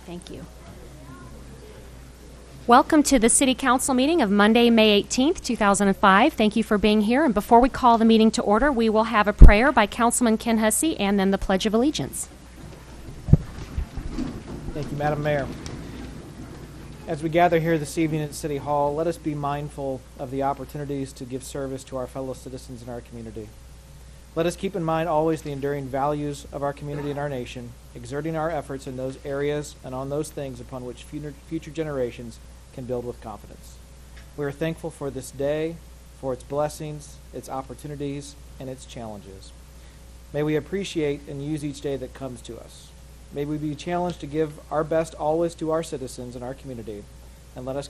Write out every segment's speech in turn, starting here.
Thank you. Welcome to the City Council meeting of Monday, May 18th, 2005. Thank you for being here. And before we call the meeting to order, we will have a prayer by Councilman Ken Hussey and then the Pledge of Allegiance. Thank you, Madam Mayor. As we gather here this evening at City Hall, let us be mindful of the opportunities to give service to our fellow citizens in our community. Let us keep in mind always the enduring values of our community and our nation, exerting our efforts in those areas and on those things upon which future generations can build with confidence. We are thankful for this day, for its blessings, its opportunities, and its challenges. May we appreciate and use each day that comes to us. May we be challenged to give our best always to our citizens and our community, and let us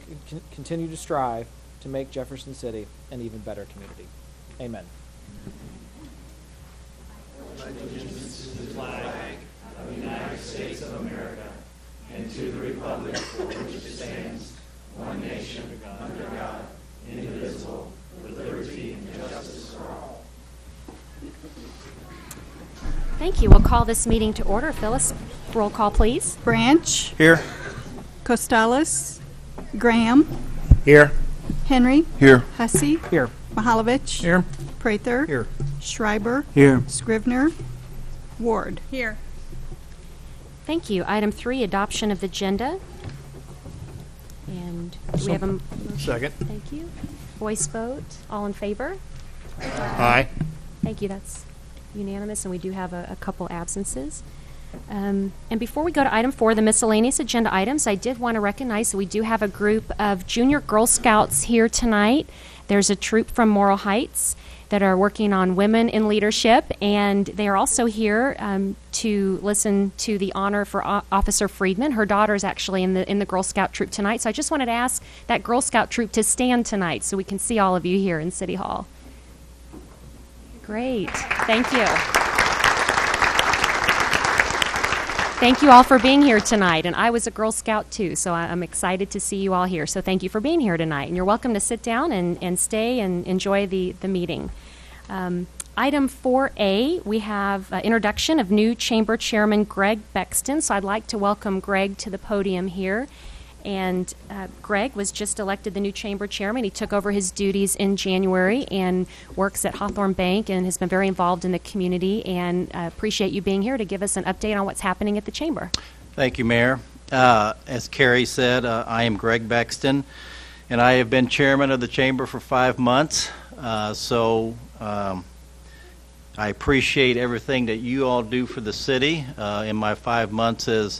continue to strive to make Jefferson City an even better community. Amen. Allegiance to the flag of the United States of America and to the republic for which it stands, one nation, under God, indivisible, with liberty and justice for all. Thank you. We'll call this meeting to order. Phyllis, roll call, please. Branch. Here. Costales. Graham. Here. Henry. Here. Hussey. Here. Mahalovich. Here. Prather. Here. Schreiber. Here. Scrivener. Ward. Here. Thank you. Item 3, adoption of the agenda. And do we have a motion? Second. Thank you. Voice vote. All in favor? Aye. Thank you. That's unanimous, and we do have a couple absences. And before we go to item 4, the miscellaneous agenda items, I did want to recognize that we do have a group of junior Girl Scouts here tonight. There's a troop from Moral Heights that are working on women in leadership, and they are also here to listen to the honor for Officer Friedman. Her daughter is actually in the Girl Scout troop tonight, so I just wanted to ask that Girl Scout troop to stand tonight so we can see all of you here in City Hall. Great. Thank you. Thank you all for being here tonight. And I was a Girl Scout too, so I'm excited to see you all here. So thank you for being here tonight. And you're welcome to sit down and stay and enjoy the meeting. Item 4A, we have introduction of new Chamber Chairman Greg Bexton. So I'd like to welcome Greg to the podium here. And Greg was just elected the new Chamber Chairman. He took over his duties in January and works at Hawthorne Bank and has been very involved in the community. And appreciate you being here to give us an update on what's happening at the Chamber. Thank you, Mayor. As Carrie said, I am Greg Bexton, and I have been chairman of the Chamber for 5 months. I appreciate everything that you all do for the city. In my 5 months as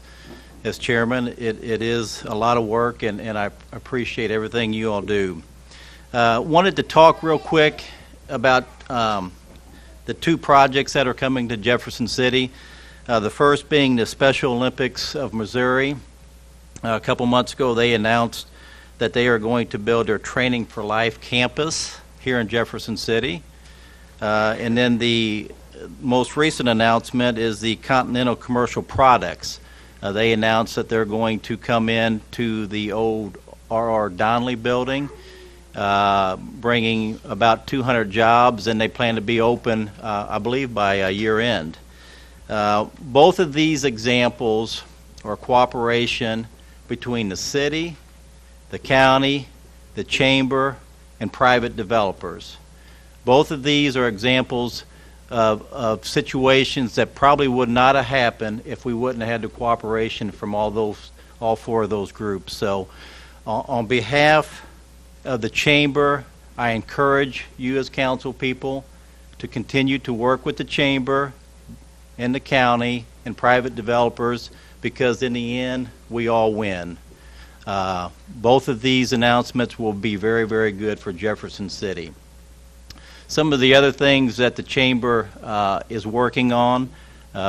chairman, it is a lot of work, and I appreciate everything you all do. Wanted to talk real quick about the 2 projects that are coming to Jefferson City. The first being the Special Olympics of Missouri. A couple months ago, they announced that they are going to build their Training for Life campus here in Jefferson City. And then the most recent announcement is the Continental Commercial Products. They announced that they're going to come in to the old R.R. Donnelly building, bringing about 200 jobs, and they plan to be open, I believe, by year end. Both of these examples are cooperation between the city, the county, the chamber, and private developers. Both of these are examples of situations that probably would not have happened if we wouldn't have had the cooperation from all 4 of those groups. So on behalf of the chamber, I encourage you as council people to continue to work with the chamber and the county and private developers, because in the end we all win. Both of these announcements will be very, very good for Jefferson City. Some of the other things that the chamber is working on,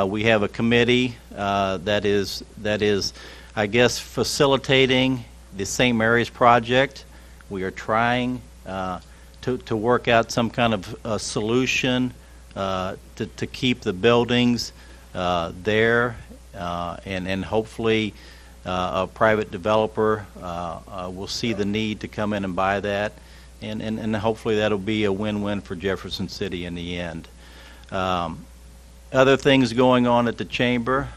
we have a committee that is, I guess, facilitating the St. Mary's project. We are trying to work out some kind of a solution to keep the buildings there, and hopefully a private developer will see the need to come in and buy that. And hopefully that'll be a win-win for Jefferson City in the end. Other things going on at the chamber.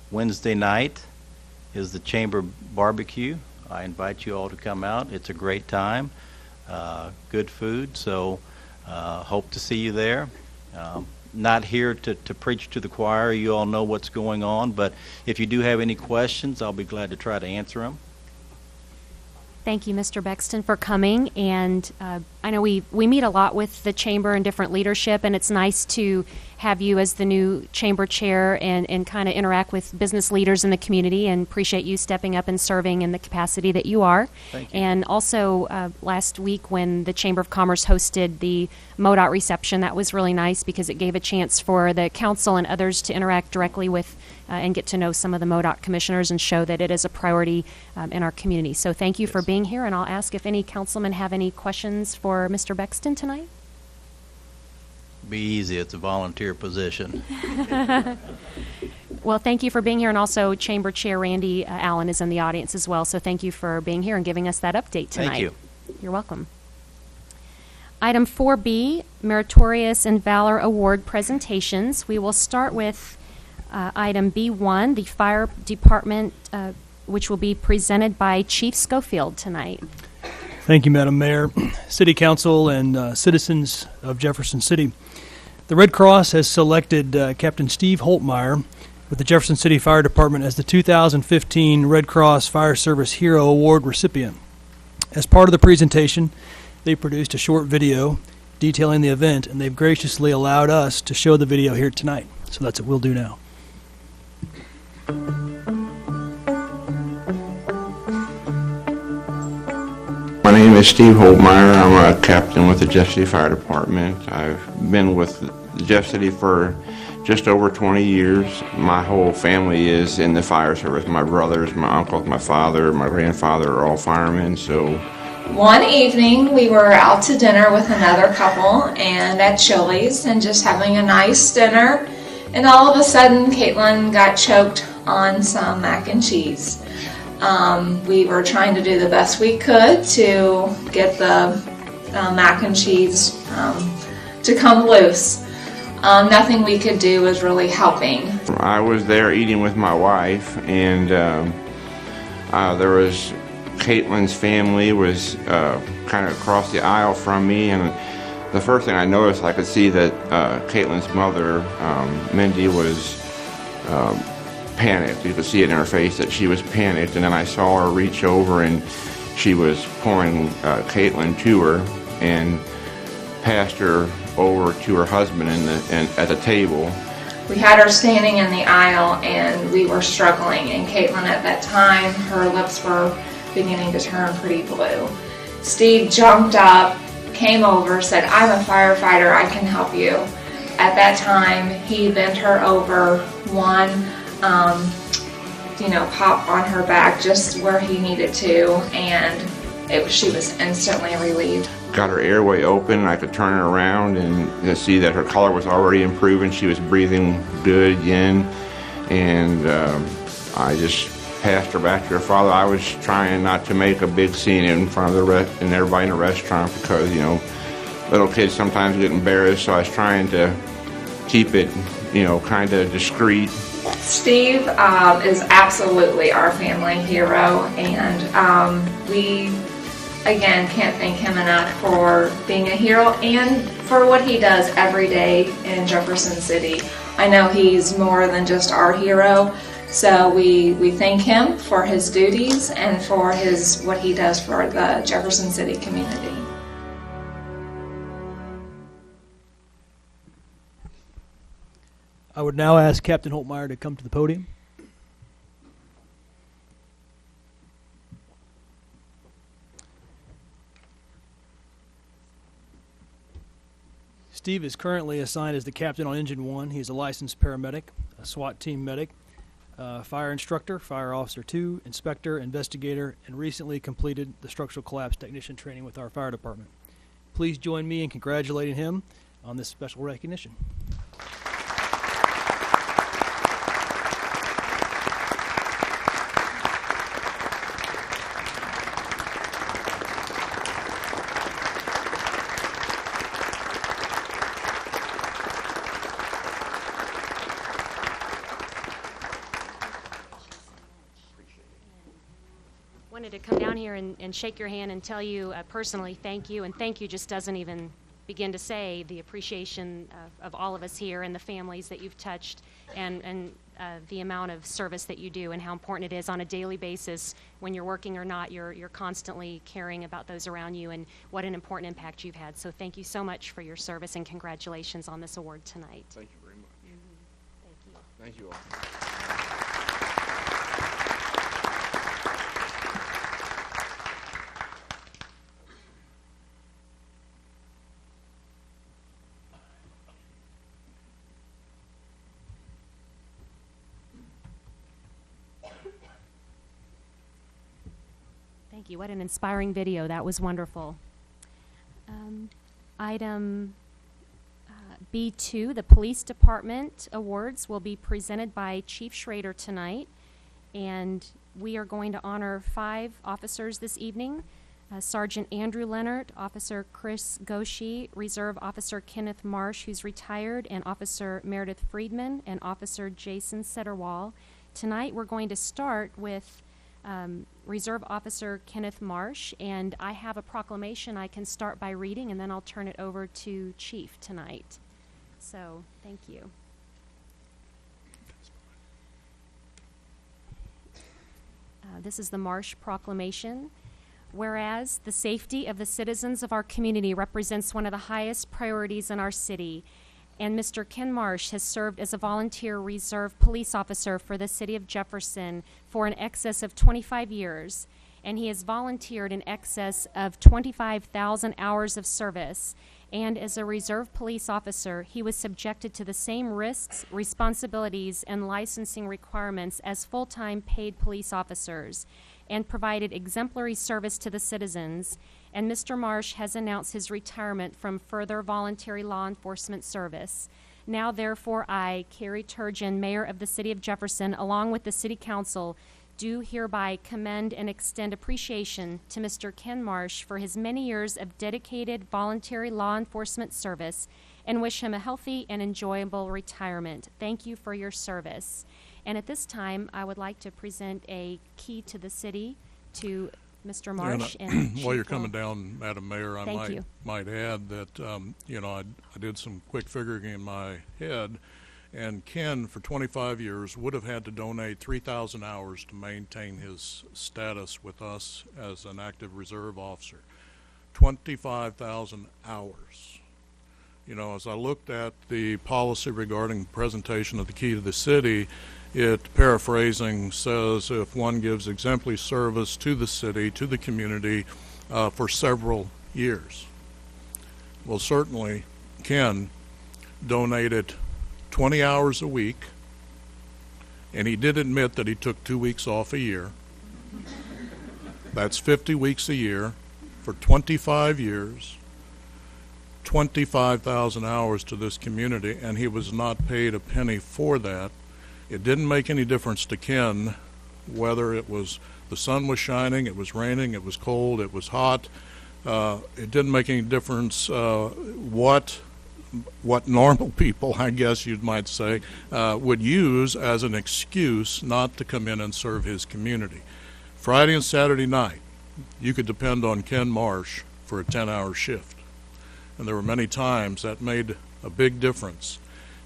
Wednesday night, is the Chamber Barbecue. I invite you all to come out. It's a great time, good food, so hope to see you there. Not here to preach to the choir. You all know what's going on, but if you do have any questions, I'll be glad to try to answer them. Thank you, Mr. Bexton, for coming. And I know we meet a lot with the Chamber and different leadership, and it's nice to have you as the new Chamber Chair and kind of interact with business leaders in the community, and appreciate you stepping up and serving in the capacity that you are. Thank you. And also last week when the Chamber of Commerce hosted the MoDOT reception, that was really nice because it gave a chance for the council and others to interact directly with and get to know some of the MoDOT commissioners and show that it is a priority in our community. So thank you for being here, and I'll ask if any councilmen have any questions for Mr. Bexton tonight. Be easy. It's a volunteer position. Well, thank you for being here, and also Chamber Chair Randy Allen is in the audience as well, so thank you for being here and giving us that update tonight. Thank you. You're welcome. Item 4B, Meritorious and Valor Award presentations. We will start with item B1, the Fire Department, which will be presented by Chief Schofield tonight. Thank you, Madam Mayor, City Council, and citizens of Jefferson City. The Red Cross has selected Captain Steve Holtmeyer with the Jefferson City Fire Department as the 2015 Red Cross Fire Service Hero Award recipient. As part of the presentation, they produced a short video detailing the event, and they've graciously allowed us to show the video here tonight. So that's what we'll do now. My name is Steve Holtmeyer. I'm a captain with the Jeff City Fire Department. I've been with Jeff City for just over 20 years. My whole family is in the fire service. My brothers, my uncles, my father, my grandfather are all firemen. So one evening we were out to dinner with another couple and at Chili's and just having a nice dinner, and all of a sudden Caitlin got choked on some mac and cheese. We were trying to do the best we could to get the mac and cheese to come loose. Nothing we could do was really helping. I was there eating with my wife, and there was Caitlin's family was kind of across the aisle from me, and the first thing I noticed, I could see that Caitlin's mother, Mindy, was panicked. You could see it in her face that she was panicked, and then I saw her reach over and she was pulling Caitlin to her and passed her over to her husband at the table. We had her standing in the aisle and we were struggling, and Caitlin at that time, her lips were beginning to turn pretty blue. Steve jumped up, came over, said, "I'm a firefighter, I can help you." At that time, he bent her over, pop on her back just where he needed to, and she was instantly relieved. Got her airway open, I could turn her around and see that her color was already improving. She was breathing good again, and I just passed her back to her father. I was trying not to make a big scene in front of everybody in the restaurant because, little kids sometimes get embarrassed, so I was trying to keep it, kind of discreet. Steve is absolutely our family hero, and we, again, can't thank him enough for being a hero and for what he does every day in Jefferson City. I know he's more than just our hero, so we thank him for his duties and for what he does for the Jefferson City community. I would now ask Captain Holtmeyer to come to the podium. Steve is currently assigned as the captain on Engine 1. He is a licensed paramedic, a SWAT team medic, fire instructor, fire officer 2, inspector, investigator, and recently completed the structural collapse technician training with our fire department. Please join me in congratulating him on this special recognition. wanted to come down here and shake your hand and tell you personally thank you, and thank you just doesn't even begin to say the appreciation of all of us here and the families that you've touched, and the amount of service that you do and how important it is on a daily basis. When you're working or not, you're constantly caring about those around you, and what an important impact you've had. So thank you so much for your service, and congratulations on this award tonight. Thank you very much. Thank you. Thank you all. Thank you. What an inspiring video. That was wonderful. Item B2, the Police Department Awards, will be presented by Chief Schrader tonight. And we are going to honor 5 officers this evening. Sergeant Andrew Leonard, Officer Chris Goshi, Reserve Officer Kenneth Marsh, who's retired, and Officer Meredith Friedman, and Officer Jason Setterwall. Tonight we're going to start with Reserve Officer Kenneth Marsh, and I have a proclamation I can start by reading, and then I'll turn it over to Chief tonight. So, thank you. This is the Marsh Proclamation. Whereas the safety of the citizens of our community represents one of the highest priorities in our city, and Mr. Ken Marsh has served as a volunteer reserve police officer for the city of Jefferson for an excess of 25 years, and he has volunteered in excess of 25,000 hours of service. And as a reserve police officer, he was subjected to the same risks, responsibilities, and licensing requirements as full-time paid police officers, and provided exemplary service to the citizens. And Mr. Marsh has announced his retirement from further voluntary law enforcement service. Now, therefore, I, Carrie Turgeon, Mayor of the City of Jefferson, along with the City Council, do hereby commend and extend appreciation to Mr. Ken Marsh for his many years of dedicated voluntary law enforcement service, and wish him a healthy and enjoyable retirement. Thank you for your service. And at this time, I would like to present a key to the city to Mr. Marsh. And while you're coming down, Madam Mayor, I Thank you. might add that, I did some quick figuring in my head, and Ken, for 25 years, would have had to donate 3,000 hours to maintain his status with us as an active reserve officer. 25,000 hours. As I looked at the policy regarding the presentation of the key to the city, it, paraphrasing, says if one gives exemplary service to the city, to the community, for several years. Well, certainly, Ken donated 20 hours a week, and he did admit that he took 2 weeks off a year. That's 50 weeks a year for 25 years, 25,000 hours to this community, and he was not paid a penny for that. It didn't make any difference to Ken whether it was the sun was shining, it was raining, it was cold, it was hot. It didn't make any difference what normal people, I guess you might say, would use as an excuse not to come in and serve his community. Friday and Saturday night, you could depend on Ken Marsh for a 10-hour shift. And there were many times that made a big difference.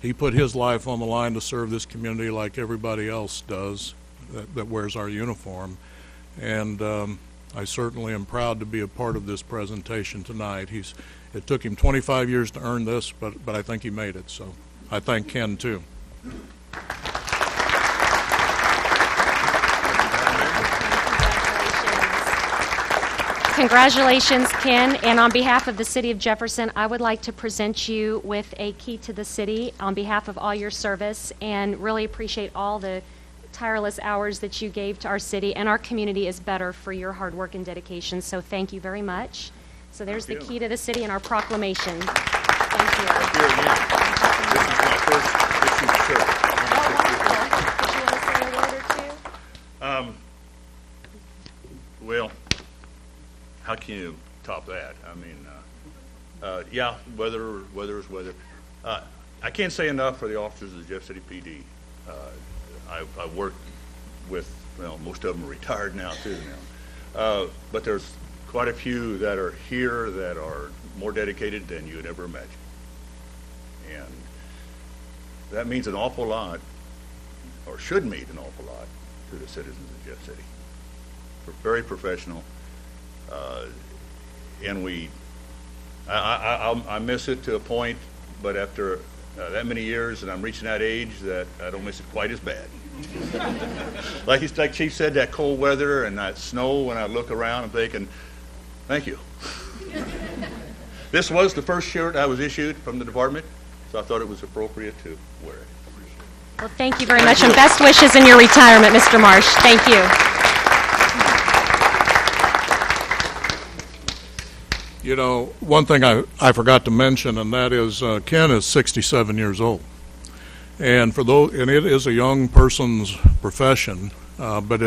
He put his life on the line to serve this community like everybody else does that wears our uniform. And I certainly am proud to be a part of this presentation tonight. It took him 25 years to earn this, but I think he made it. So I thank Ken, too. Congratulations, Ken. And on behalf of the City of Jefferson, I would like to present you with a key to the city on behalf of all your service, and really appreciate all the tireless hours that you gave to our city, and our community is better for your hard work and dedication. So thank you very much. So there's the key to the city and our proclamation. Thank you. Thank you again. This is my first issued shirt. Did you want to say a word or two? Well, how can you top that? I mean, yeah, weather is weather. I can't say enough for the officers of the Jeff City PD. I work with, well, most of them are retired now too But there's quite a few that are here that are more dedicated than you'd ever imagine. And that means an awful lot, or should mean an awful lot, to the citizens of Jeff City. We're very professional, and I miss it to a point, but after that many years, and I'm reaching that age, that I don't miss it quite as bad. like Chief said, that cold weather and that snow, when I look around, I'm thinking, thank you. This was the first shirt I was issued from the department, so I thought it was appropriate to wear it. Well, thank you very much, and best wishes in your retirement, Mr. Marsh. Thank you. You know, one thing I forgot to mention, and that is Ken is 67 years old. And for those, and it is a young person's profession, but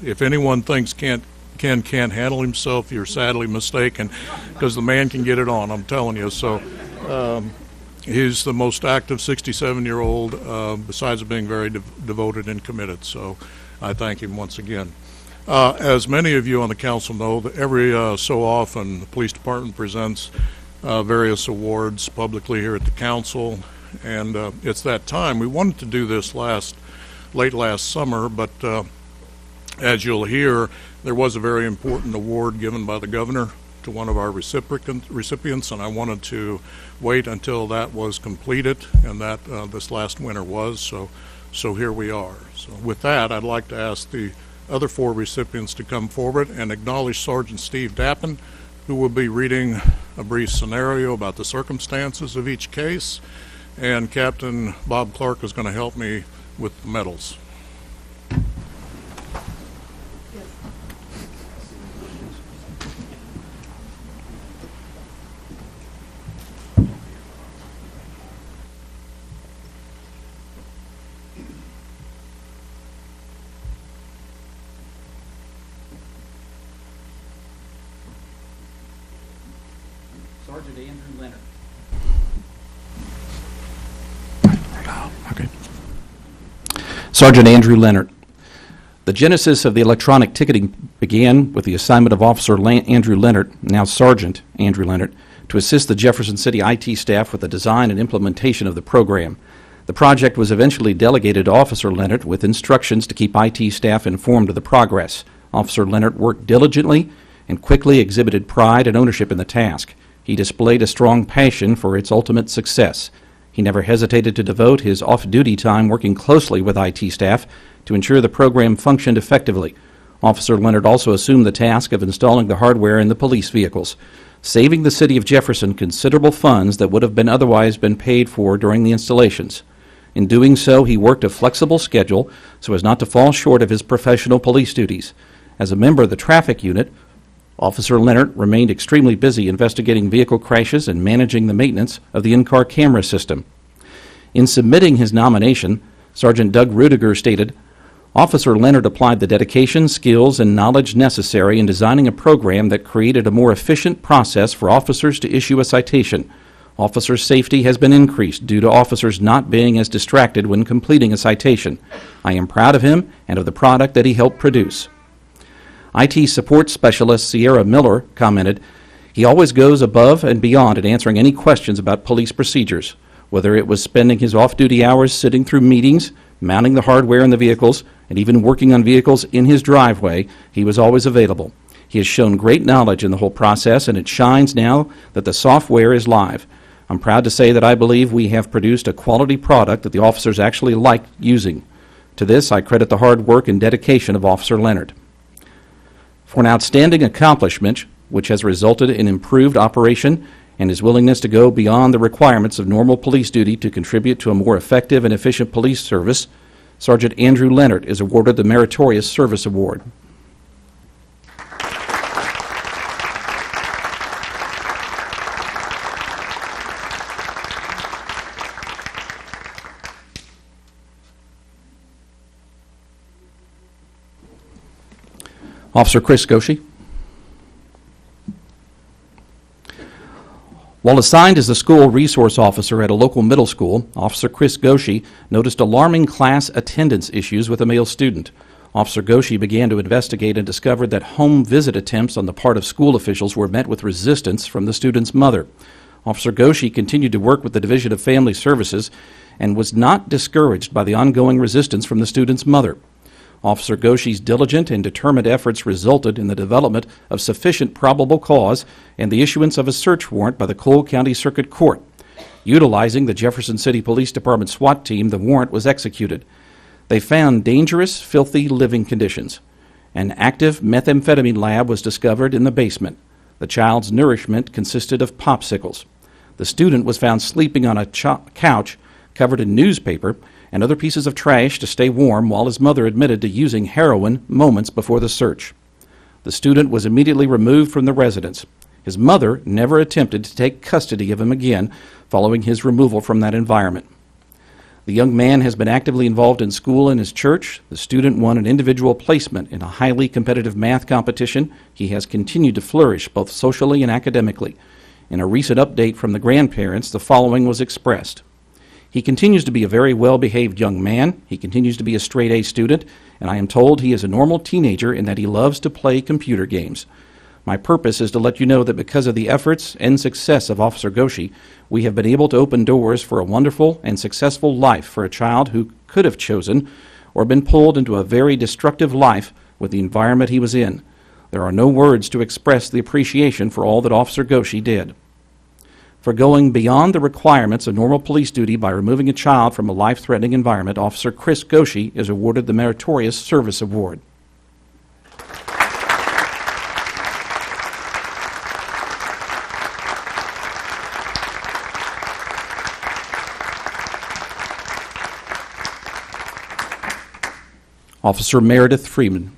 if anyone thinks Ken can't handle himself, you're sadly mistaken, because the man can get it on, I'm telling you. So he's the most active 67-year-old, besides being very devoted and committed. So I thank him once again. As many of you on the council know, that every so often the police department presents various awards publicly here at the council, and it's that time. We wanted to do this late last summer, but as you'll hear, there was a very important award given by the governor to one of our recipients, and I wanted to wait until that was completed, and that this last winter was, so here we are. So with that, I'd like to ask the other 4 recipients to come forward and acknowledge Sergeant Steve Dappin, who will be reading a brief scenario about the circumstances of each case, and Captain Bob Clark is going to help me with the medals. Sergeant Andrew Leonard. Okay. Sergeant Andrew Leonard. The genesis of the electronic ticketing began with the assignment of Officer Andrew Leonard, now Sergeant Andrew Leonard, to assist the Jefferson City IT staff with the design and implementation of the program. The project was eventually delegated to Officer Leonard with instructions to keep IT staff informed of the progress. Officer Leonard worked diligently and quickly exhibited pride and ownership in the task. He displayed a strong passion for its ultimate success. He never hesitated to devote his off-duty time working closely with IT staff to ensure the program functioned effectively. Officer Leonard also assumed the task of installing the hardware in the police vehicles, saving the city of Jefferson considerable funds that would have been otherwise been paid for during the installations. In doing so, he worked a flexible schedule so as not to fall short of his professional police duties. As a member of the traffic unit, Officer Leonard remained extremely busy investigating vehicle crashes and managing the maintenance of the in-car camera system. In submitting his nomination, Sergeant Doug Rudiger stated, "Officer Leonard applied the dedication, skills, and knowledge necessary in designing a program that created a more efficient process for officers to issue a citation. Officer safety has been increased due to officers not being as distracted when completing a citation. I am proud of him and of the product that he helped produce." IT support specialist Sierra Miller commented, "He always goes above and beyond in answering any questions about police procedures. Whether it was spending his off-duty hours sitting through meetings, mounting the hardware in the vehicles, and even working on vehicles in his driveway, he was always available. He has shown great knowledge in the whole process, and it shines now that the software is live. I'm proud to say that I believe we have produced a quality product that the officers actually like using. To this, I credit the hard work and dedication of Officer Leonard. For an outstanding accomplishment, which has resulted in improved operation and his willingness to go beyond the requirements of normal police duty to contribute to a more effective and efficient police service, Sergeant Andrew Leonard is awarded the Meritorious Service Award." Officer Chris Goshi. While assigned as the school resource officer at a local middle school, Officer Chris Goshi noticed alarming class attendance issues with a male student. Officer Goshi began to investigate and discovered that home visit attempts on the part of school officials were met with resistance from the student's mother. Officer Goshi continued to work with the Division of Family Services and was not discouraged by the ongoing resistance from the student's mother. Officer Goshi's diligent and determined efforts resulted in the development of sufficient probable cause and the issuance of a search warrant by the Cole County Circuit Court. Utilizing the Jefferson City Police Department SWAT team, the warrant was executed. They found dangerous, filthy living conditions. An active methamphetamine lab was discovered in the basement. The child's nourishment consisted of popsicles. The student was found sleeping on a couch covered in newspaper and other pieces of trash to stay warm, while his mother admitted to using heroin moments before the search. The student was immediately removed from the residence. His mother never attempted to take custody of him again following his removal from that environment. The young man has been actively involved in school and his church. The student won an individual placement in a highly competitive math competition. He has continued to flourish both socially and academically. In a recent update from the grandparents, the following was expressed. He continues to be a very well-behaved young man. He continues to be a straight-A student, and I am told he is a normal teenager in that he loves to play computer games. My purpose is to let you know that because of the efforts and success of Officer Goshi, we have been able to open doors for a wonderful and successful life for a child who could have chosen or been pulled into a very destructive life with the environment he was in. There are no words to express the appreciation for all that Officer Goshi did. For going beyond the requirements of normal police duty by removing a child from a life-threatening environment, Officer Chris Goshi is awarded the Meritorious Service Award. Officer Meredith Freeman.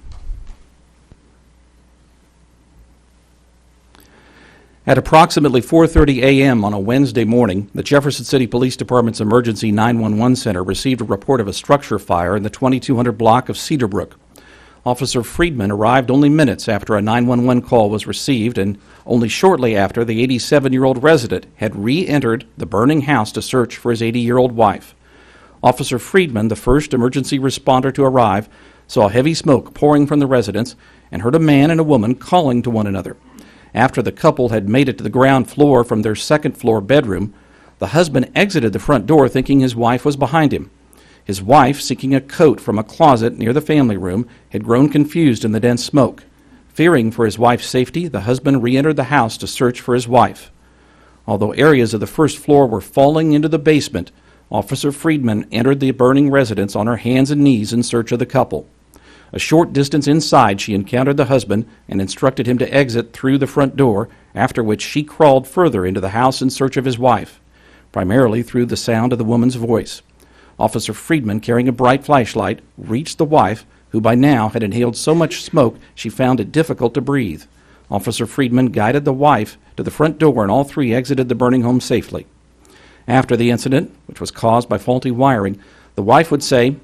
At approximately 4:30 a.m. on a Wednesday morning, the Jefferson City Police Department's Emergency 911 Center received a report of a structure fire in the 2200 block of Cedarbrook. Officer Friedman arrived only minutes after a 911 call was received and only shortly after the 87-year-old resident had re-entered the burning house to search for his 80-year-old wife. Officer Friedman, the first emergency responder to arrive, saw heavy smoke pouring from the residence and heard a man and a woman calling to one another. After the couple had made it to the ground floor from their second-floor bedroom, the husband exited the front door thinking his wife was behind him. His wife, seeking a coat from a closet near the family room, had grown confused in the dense smoke. Fearing for his wife's safety, the husband re-entered the house to search for his wife. Although areas of the first floor were falling into the basement, Officer Friedman entered the burning residence on her hands and knees in search of the couple. A short distance inside, she encountered the husband and instructed him to exit through the front door, after which she crawled further into the house in search of his wife, primarily through the sound of the woman's voice. Officer Friedman, carrying a bright flashlight, reached the wife, who by now had inhaled so much smoke she found it difficult to breathe. Officer Friedman guided the wife to the front door, and all three exited the burning home safely. After the incident, which was caused by faulty wiring, the wife would say,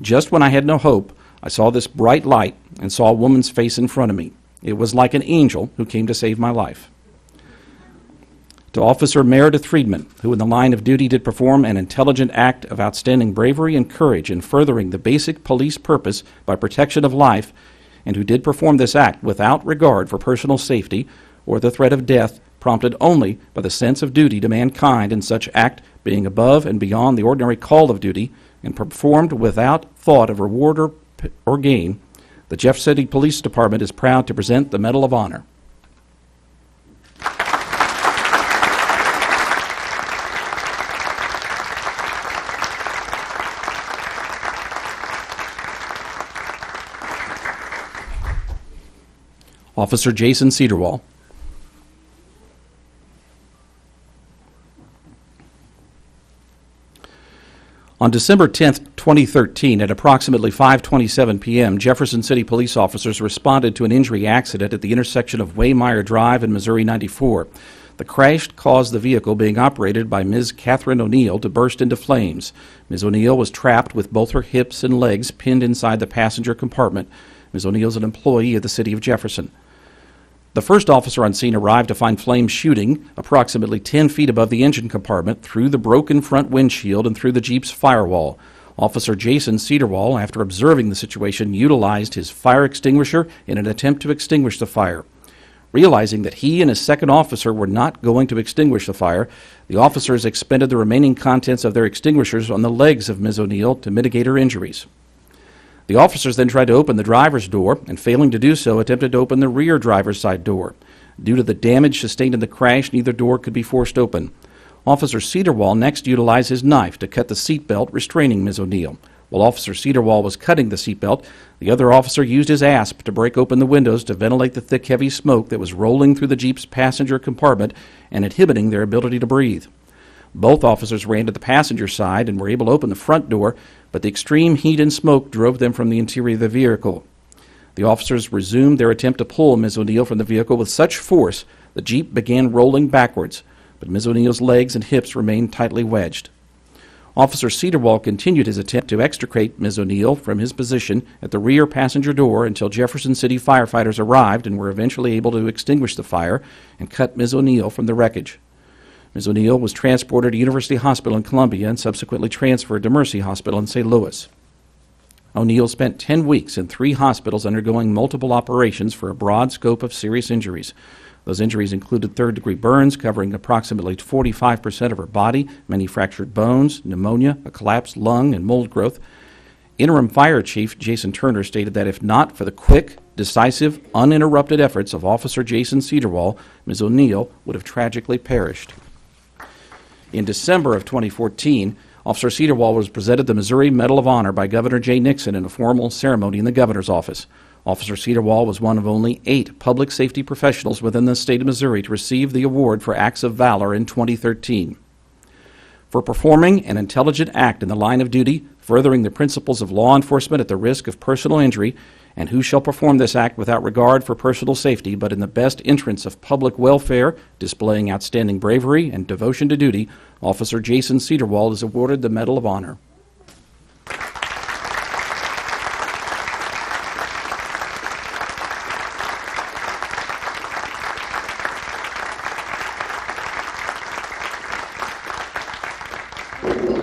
"Just when I had no hope, I saw this bright light and saw a woman's face in front of me. It was like an angel who came to save my life." To Officer Meredith Friedman, who in the line of duty did perform an intelligent act of outstanding bravery and courage in furthering the basic police purpose by protection of life, and who did perform this act without regard for personal safety or the threat of death, prompted only by the sense of duty to mankind, and such act being above and beyond the ordinary call of duty, and performed without thought of reward or gain, the Jeff City Police Department is proud to present the Medal of Honor. Officer Jason Cedarwall. On December 10, 2013, at approximately 5:27 p.m., Jefferson City police officers responded to an injury accident at the intersection of Waymire Drive and Missouri 94. The crash caused the vehicle being operated by Ms. Catherine O'Neill to burst into flames. Ms. O'Neill was trapped with both her hips and legs pinned inside the passenger compartment. Ms. O'Neill is an employee of the city of Jefferson. The first officer on scene arrived to find flames shooting approximately 10 feet above the engine compartment, through the broken front windshield and through the Jeep's firewall. Officer Jason Cedarwall, after observing the situation, utilized his fire extinguisher in an attempt to extinguish the fire. Realizing that he and his second officer were not going to extinguish the fire, the officers expended the remaining contents of their extinguishers on the legs of Ms. O'Neill to mitigate her injuries. The officers then tried to open the driver's door, and failing to do so, attempted to open the rear driver's side door. Due to the damage sustained in the crash, neither door could be forced open. Officer Cedarwall next utilized his knife to cut the seatbelt restraining Ms. O'Neill. While Officer Cedarwall was cutting the seatbelt, the other officer used his asp to break open the windows to ventilate the thick, heavy smoke that was rolling through the Jeep's passenger compartment and inhibiting their ability to breathe. Both officers ran to the passenger side and were able to open the front door, but the extreme heat and smoke drove them from the interior of the vehicle. The officers resumed their attempt to pull Ms. O'Neill from the vehicle with such force the Jeep began rolling backwards, but Ms. O'Neill's legs and hips remained tightly wedged. Officer Cedarwall continued his attempt to extricate Ms. O'Neill from his position at the rear passenger door until Jefferson City firefighters arrived and were eventually able to extinguish the fire and cut Ms. O'Neill from the wreckage. Ms. O'Neill was transported to University Hospital in Columbia and subsequently transferred to Mercy Hospital in St. Louis. O'Neill spent 10 weeks in 3 hospitals undergoing multiple operations for a broad scope of serious injuries. Those injuries included third-degree burns covering approximately 45% of her body, many fractured bones, pneumonia, a collapsed lung, and mold growth. Interim Fire Chief Jason Turner stated that if not for the quick, decisive, uninterrupted efforts of Officer Jason Cedarwall, Ms. O'Neill would have tragically perished. In December of 2014, Officer Cedarwall was presented the Missouri Medal of Honor by Governor Jay Nixon in a formal ceremony in the governor's office. Officer Cedarwall was one of only 8 public safety professionals within the state of Missouri to receive the award for acts of valor in 2013. For performing an intelligent act in the line of duty, furthering the principles of law enforcement at the risk of personal injury, and who shall perform this act without regard for personal safety, but in the best interests of public welfare, displaying outstanding bravery and devotion to duty, Officer Jason Cedarwall is awarded the Medal of Honor.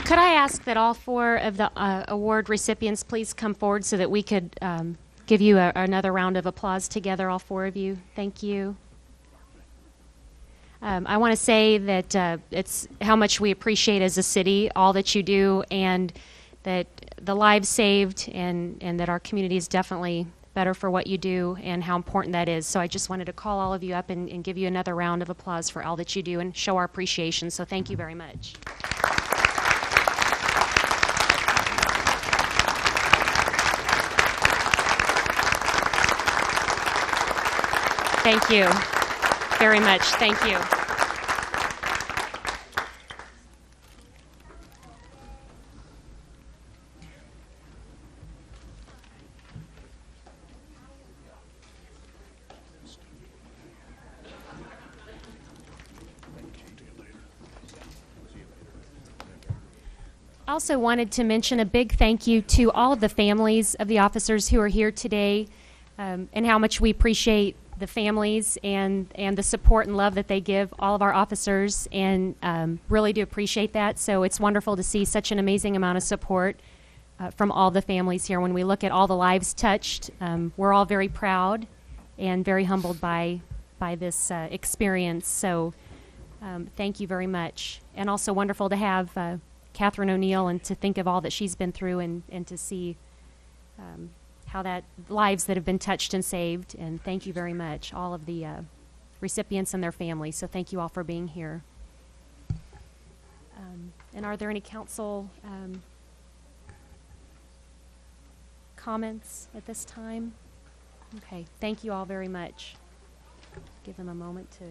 Could I ask that all 4 of the award recipients please come forward so that we could give you another round of applause together, all 4 of you? Thank you. I want to say that it's how much we appreciate as a city all that you do, and that the lives saved, and that our community is definitely better for what you do and how important that is. So I just wanted to call all of you up and give you another round of applause for all that you do and show our appreciation. So thank you very much. Thank you very much. Thank you. I also wanted to mention a big thank you to all of the families of the officers who are here today, and how much we appreciate the families and the support and love that they give all of our officers, and really do appreciate that. So it's wonderful to see such an amazing amount of support from all the families here. When we look at all the lives touched, we're all very proud and very humbled by this experience. So thank you very much. And also wonderful to have Catherine O'Neill, and to think of all that she's been through, and to see how that lives that have been touched and saved. And thank you very much, all of the recipients and their families. So thank you all for being here. And are there any council comments at this time? Okay, thank you all very much. Give them a moment to.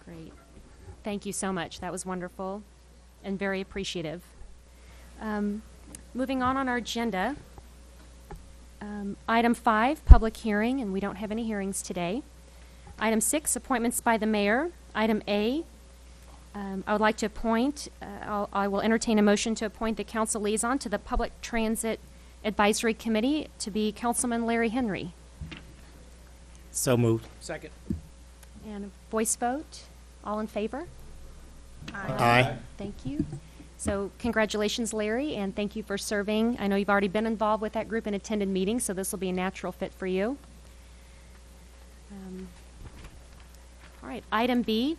Great. Thank you so much. That was wonderful and very appreciative. Moving on our agenda, item 5, public hearing, and we don't have any hearings today. Item 6, appointments by the mayor. Item A, I would like to appoint, I will entertain a motion to appoint the council liaison to the Public Transit Advisory Committee to be Councilman Larry Henry. So moved. Second. And a voice vote. All in favor? Aye. Thank you. So congratulations, Larry, and thank you for serving. I know you've already been involved with that group and attended meetings, so this will be a natural fit for you. All right, item B,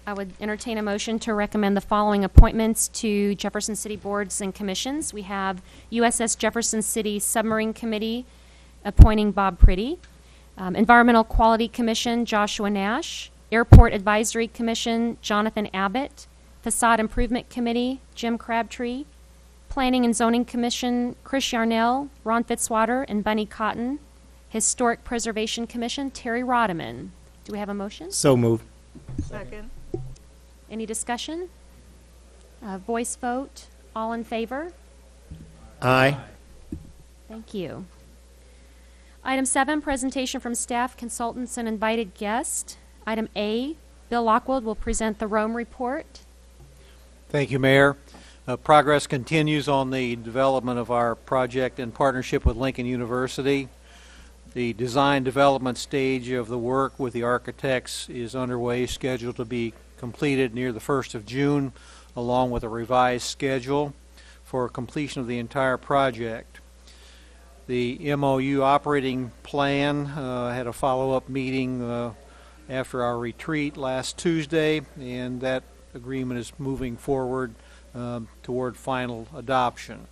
I would entertain a motion to recommend the following appointments to Jefferson City boards and commissions. We have USS Jefferson City Submarine Committee appointing Bob Pretty, Environmental Quality Commission, Joshua Nash, Airport Advisory Commission, Jonathan Abbott, Facade Improvement Committee, Jim Crabtree, Planning and Zoning Commission, Chris Yarnell, Ron Fitzwater, and Bunny Cotton, Historic Preservation Commission, Terry Roddeman. Do we have a motion? So moved. Second. Any discussion? Voice vote. All in favor? Aye. Thank you. Item 7, presentation from staff, consultants, and invited guests. Item A, Bill Lockwood will present the Rome report. Thank you, Mayor. Progress continues on the development of our project in partnership with Lincoln University. The design development stage of the work with the architects is underway, scheduled to be completed near the 1st of June, along with a revised schedule for completion of the entire project. The MOU operating plan had a follow-up meeting after our retreat last Tuesday, and that agreement is moving forward toward final adoption.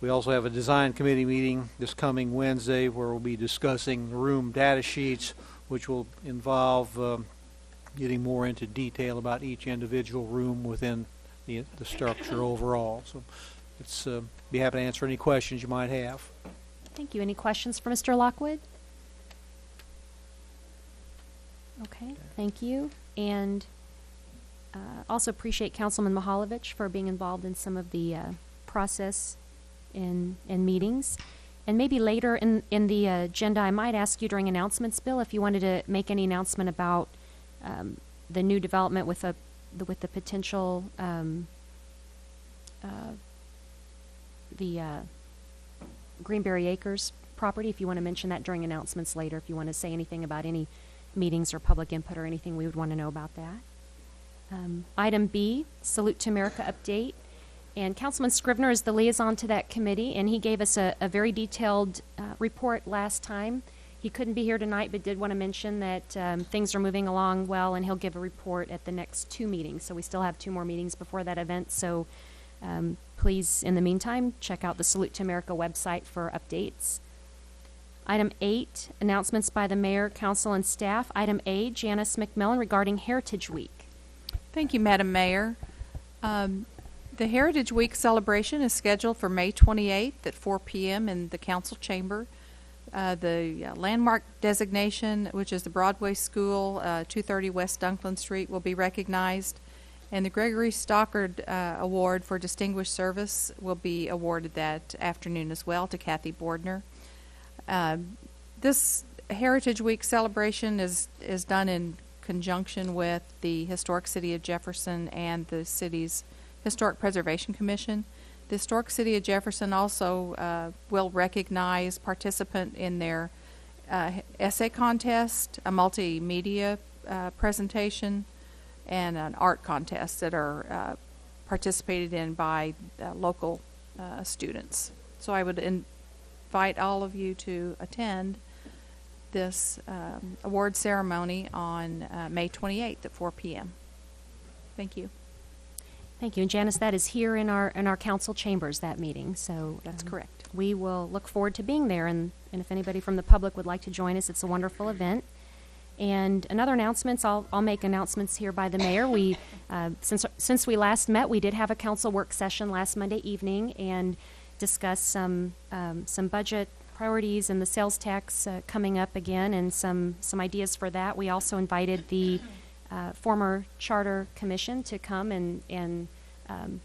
We also have a design committee meeting this coming Wednesday where we'll be discussing room data sheets, which will involve getting more into detail about each individual room within the structure overall. So let's be happy to answer any questions you might have. Thank you. Any questions for Mr. Lockwood? Okay, thank you. And also appreciate Councilman Mihaljevic for being involved in some of the process in meetings. And maybe later in the agenda, I might ask you during announcements, Bill, if you wanted to make any announcement about the new development with the potential Greenberry Acres property. If you want to mention that during announcements later, if you want to say anything about any meetings or public input or anything, we would want to know about that. Item B, Salute to America update. And Councilman Scrivener is the liaison to that committee, and he gave us a very detailed report last time. He couldn't be here tonight, but did want to mention that things are moving along well, and he'll give a report at the next 2 meetings. So we still have 2 more meetings before that event. So please, in the meantime, check out the Salute to America website for updates. Item 8, announcements by the mayor, council, and staff. Item A, Janice McMillan regarding Heritage Week. Thank you, Madam Mayor. The Heritage Week celebration is scheduled for May 28th at 4 p.m. in the council chamber. The landmark designation, which is the Broadway School, 230 West Dunklin Street, will be recognized. And the Gregory Stockard Award for Distinguished Service will be awarded that afternoon as well to Kathy Bordner. This Heritage Week celebration is done in conjunction with the Historic City of Jefferson and the city's Historic Preservation Commission. The Historic City of Jefferson also will recognize participant in their essay contest, a multimedia presentation, and an art contest that are participated in by local students. So I would invite all of you to attend this award ceremony on May 28th at 4 p.m. Thank you. Thank you. And Janice, that is here in our council chambers, that meeting. So that's correct. We will look forward to being there. And if anybody from the public would like to join us, it's a wonderful event. And another announcements, I'll make announcements here by the mayor. We, since we last met, we did have a council work session last Monday evening and discussed some budget priorities and the sales tax coming up again, and some ideas for that. We also invited the former Charter Commission to come and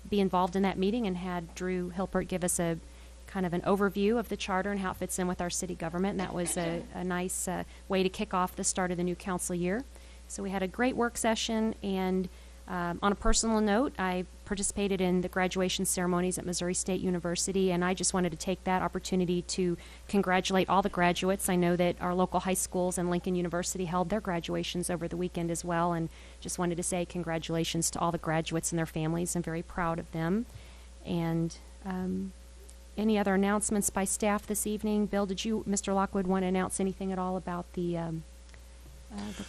be involved in that meeting, and had Drew Hilpert give us a kind of an overview of the charter and how it fits in with our city government. And that was a nice way to kick off the start of the new council year. So we had a great work session, and on a personal note, I participated in the graduation ceremonies at Missouri State University, and I just wanted to take that opportunity to congratulate all the graduates. I know that our local high schools and Lincoln University held their graduations over the weekend as well, and just wanted to say congratulations to all the graduates and their families. I'm very proud of them. And any other announcements by staff this evening? Bill, did you, Mr. Lockwood, want to announce anything at all about the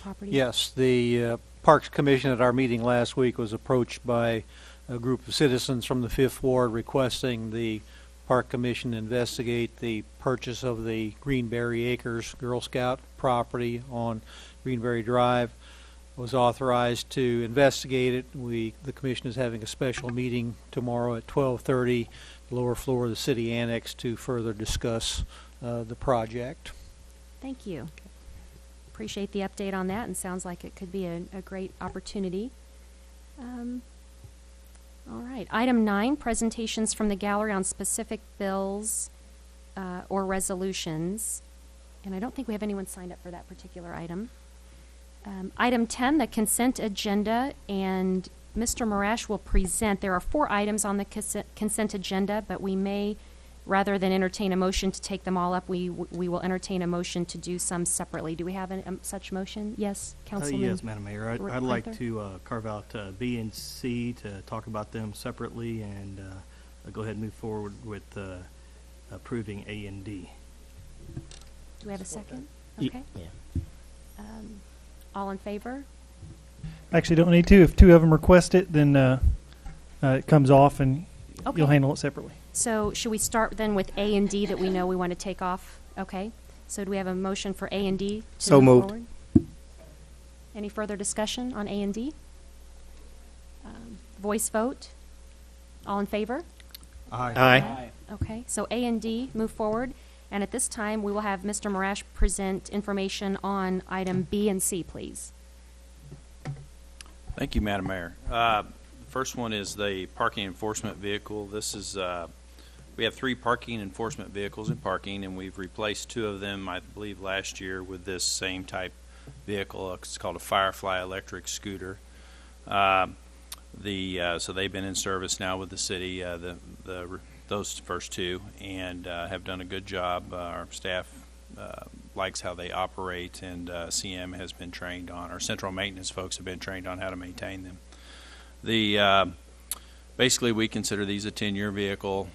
property? Yes, the Parks Commission at our meeting last week was approached by a group of citizens from the 5th Ward requesting the Park Commission investigate the purchase of the Greenberry Acres Girl Scout property on Greenberry Drive. Was authorized to investigate it. The commission is having a special meeting tomorrow at 12:30, lower floor of the city annex, to further discuss the project. Thank you. Appreciate the update on that, and sounds like it could be a great opportunity. All right. Item 9, presentations from the gallery on specific bills or resolutions. And I don't think we have anyone signed up for that particular item. Item 10, the consent agenda, and Mr. Marash will present. There are 4 items on the consent agenda, but we may, rather than entertain a motion to take them all up, we will entertain a motion to do some separately. Do we have such motion? Yes, Councilman? Yes, Madam Mayor. I'd like to carve out B and C to talk about them separately, and go ahead and move forward with approving A and D. Do we have a second? Okay. Yeah. All in favor? Actually, don't need to. If 2 of them request it, then it comes off, and Okay. you'll handle it separately. So should we start then with A and D that we know we want to take off? Okay. So do we have a motion for A and D to So move moved. forward? Any further discussion on A and D? Voice vote. All in favor? Aye. Okay. So A and D move forward. And at this time, we will have Mr. Marash present information on item B and C, please. Thank you, Madam Mayor. The first one is the parking enforcement vehicle. This is, we have 3 parking enforcement vehicles in parking, and we've replaced 2 of them, I believe, last year with this same type vehicle. It's called a Firefly electric scooter. So they've been in service now with the city, those first 2, and have done a good job. Our staff likes how they operate, and CM has been trained on, our central maintenance folks have been trained on how to maintain them. Basically, we consider these a 10-year vehicle,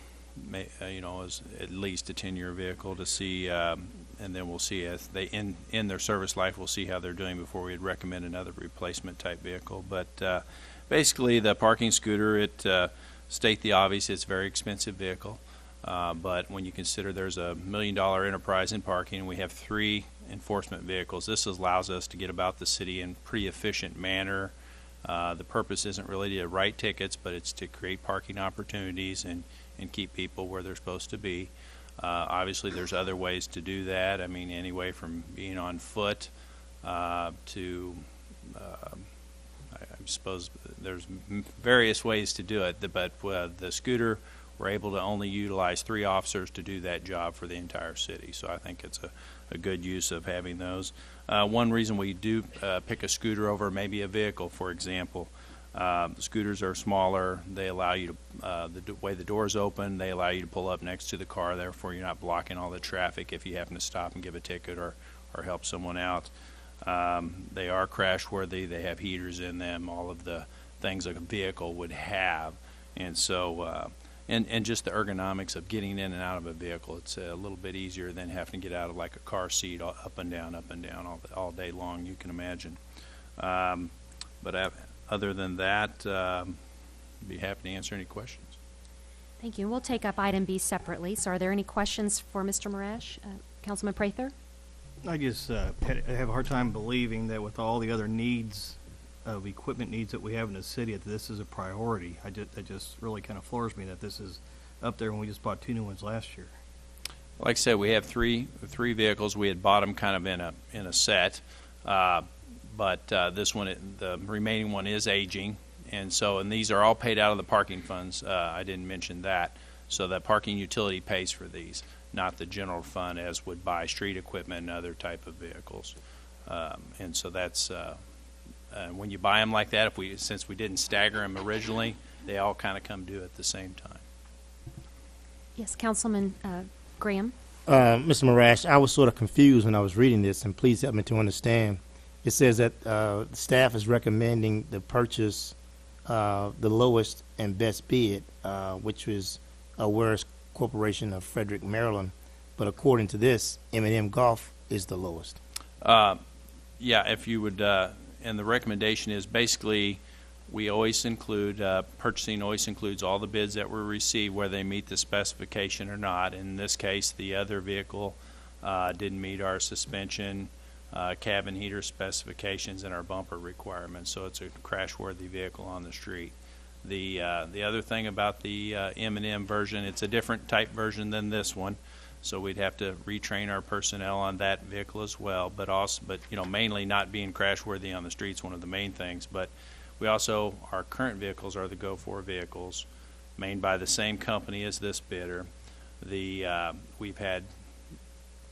as at least a 10-year vehicle to see, and then we'll see as they in their service life, we'll see how they're doing before we'd recommend another replacement type vehicle. But basically, the parking scooter, state the obvious, it's a very expensive vehicle. But when you consider there's a $1 million enterprise in parking, and we have 3 enforcement vehicles, this allows us to get about the city in a pretty efficient manner. The purpose isn't really to write tickets, but it's to create parking opportunities and keep people where they're supposed to be. Obviously, there's other ways to do that. I mean, anyway from being on foot to I suppose there's various ways to do it, but the scooter, we're able to only utilize 3 officers to do that job for the entire city. So I think it's a good use of having those. One reason we do pick a scooter over maybe a vehicle, for example, scooters are smaller. They allow you to, the way the doors open, they allow you to pull up next to the car. Therefore, you're not blocking all the traffic if you happen to stop and give a ticket or help someone out. They are crash worthy. They have heaters in them, all of the things a vehicle would have. And so, and just the ergonomics of getting in and out of a vehicle, it's a little bit easier than having to get out of like a car seat up and down all day long, you can imagine. But other than that, be happy to answer any questions. Thank you. We'll take up item B separately. So are there any questions for Mr. Marash? Councilman Prather? I just I have a hard time believing that with all the other needs of equipment needs that we have in the city, that this is a priority. That just really kind of floors me that this is up there when we just bought 2 new ones last year. Like I said, we have three vehicles. We had bought them kind of in a set, but this one, the remaining one, is aging, and these are all paid out of the parking funds. I didn't mention that, so that parking utility pays for these, not the general fund as would buy street equipment and other type of vehicles. And so that's when you buy them like that. Since we didn't stagger them originally, they all kind of come due at the same time. Yes, Councilman Graham. Mr. Marash, I was sort of confused when I was reading this, and please help me to understand. It says that the staff is recommending the purchase the lowest and best bid, which was Where's Corporation of Frederick, Maryland. But according to this, M&M Golf is the lowest. Yeah, if you would, and the recommendation is basically we always include, purchasing always includes all the bids that were received, whether they meet the specification or not. In this case, the other vehicle didn't meet our suspension, cabin heater specifications, and our bumper requirements, so it's a crash-worthy vehicle on the street. The other thing about the M&M version, it's a different type version than this one, so we'd have to retrain our personnel on that vehicle as well. But you know, mainly not being crash-worthy on the streets, one of the main things. But we also, our current vehicles are the Go4 vehicles, made by the same company as this bidder. We've had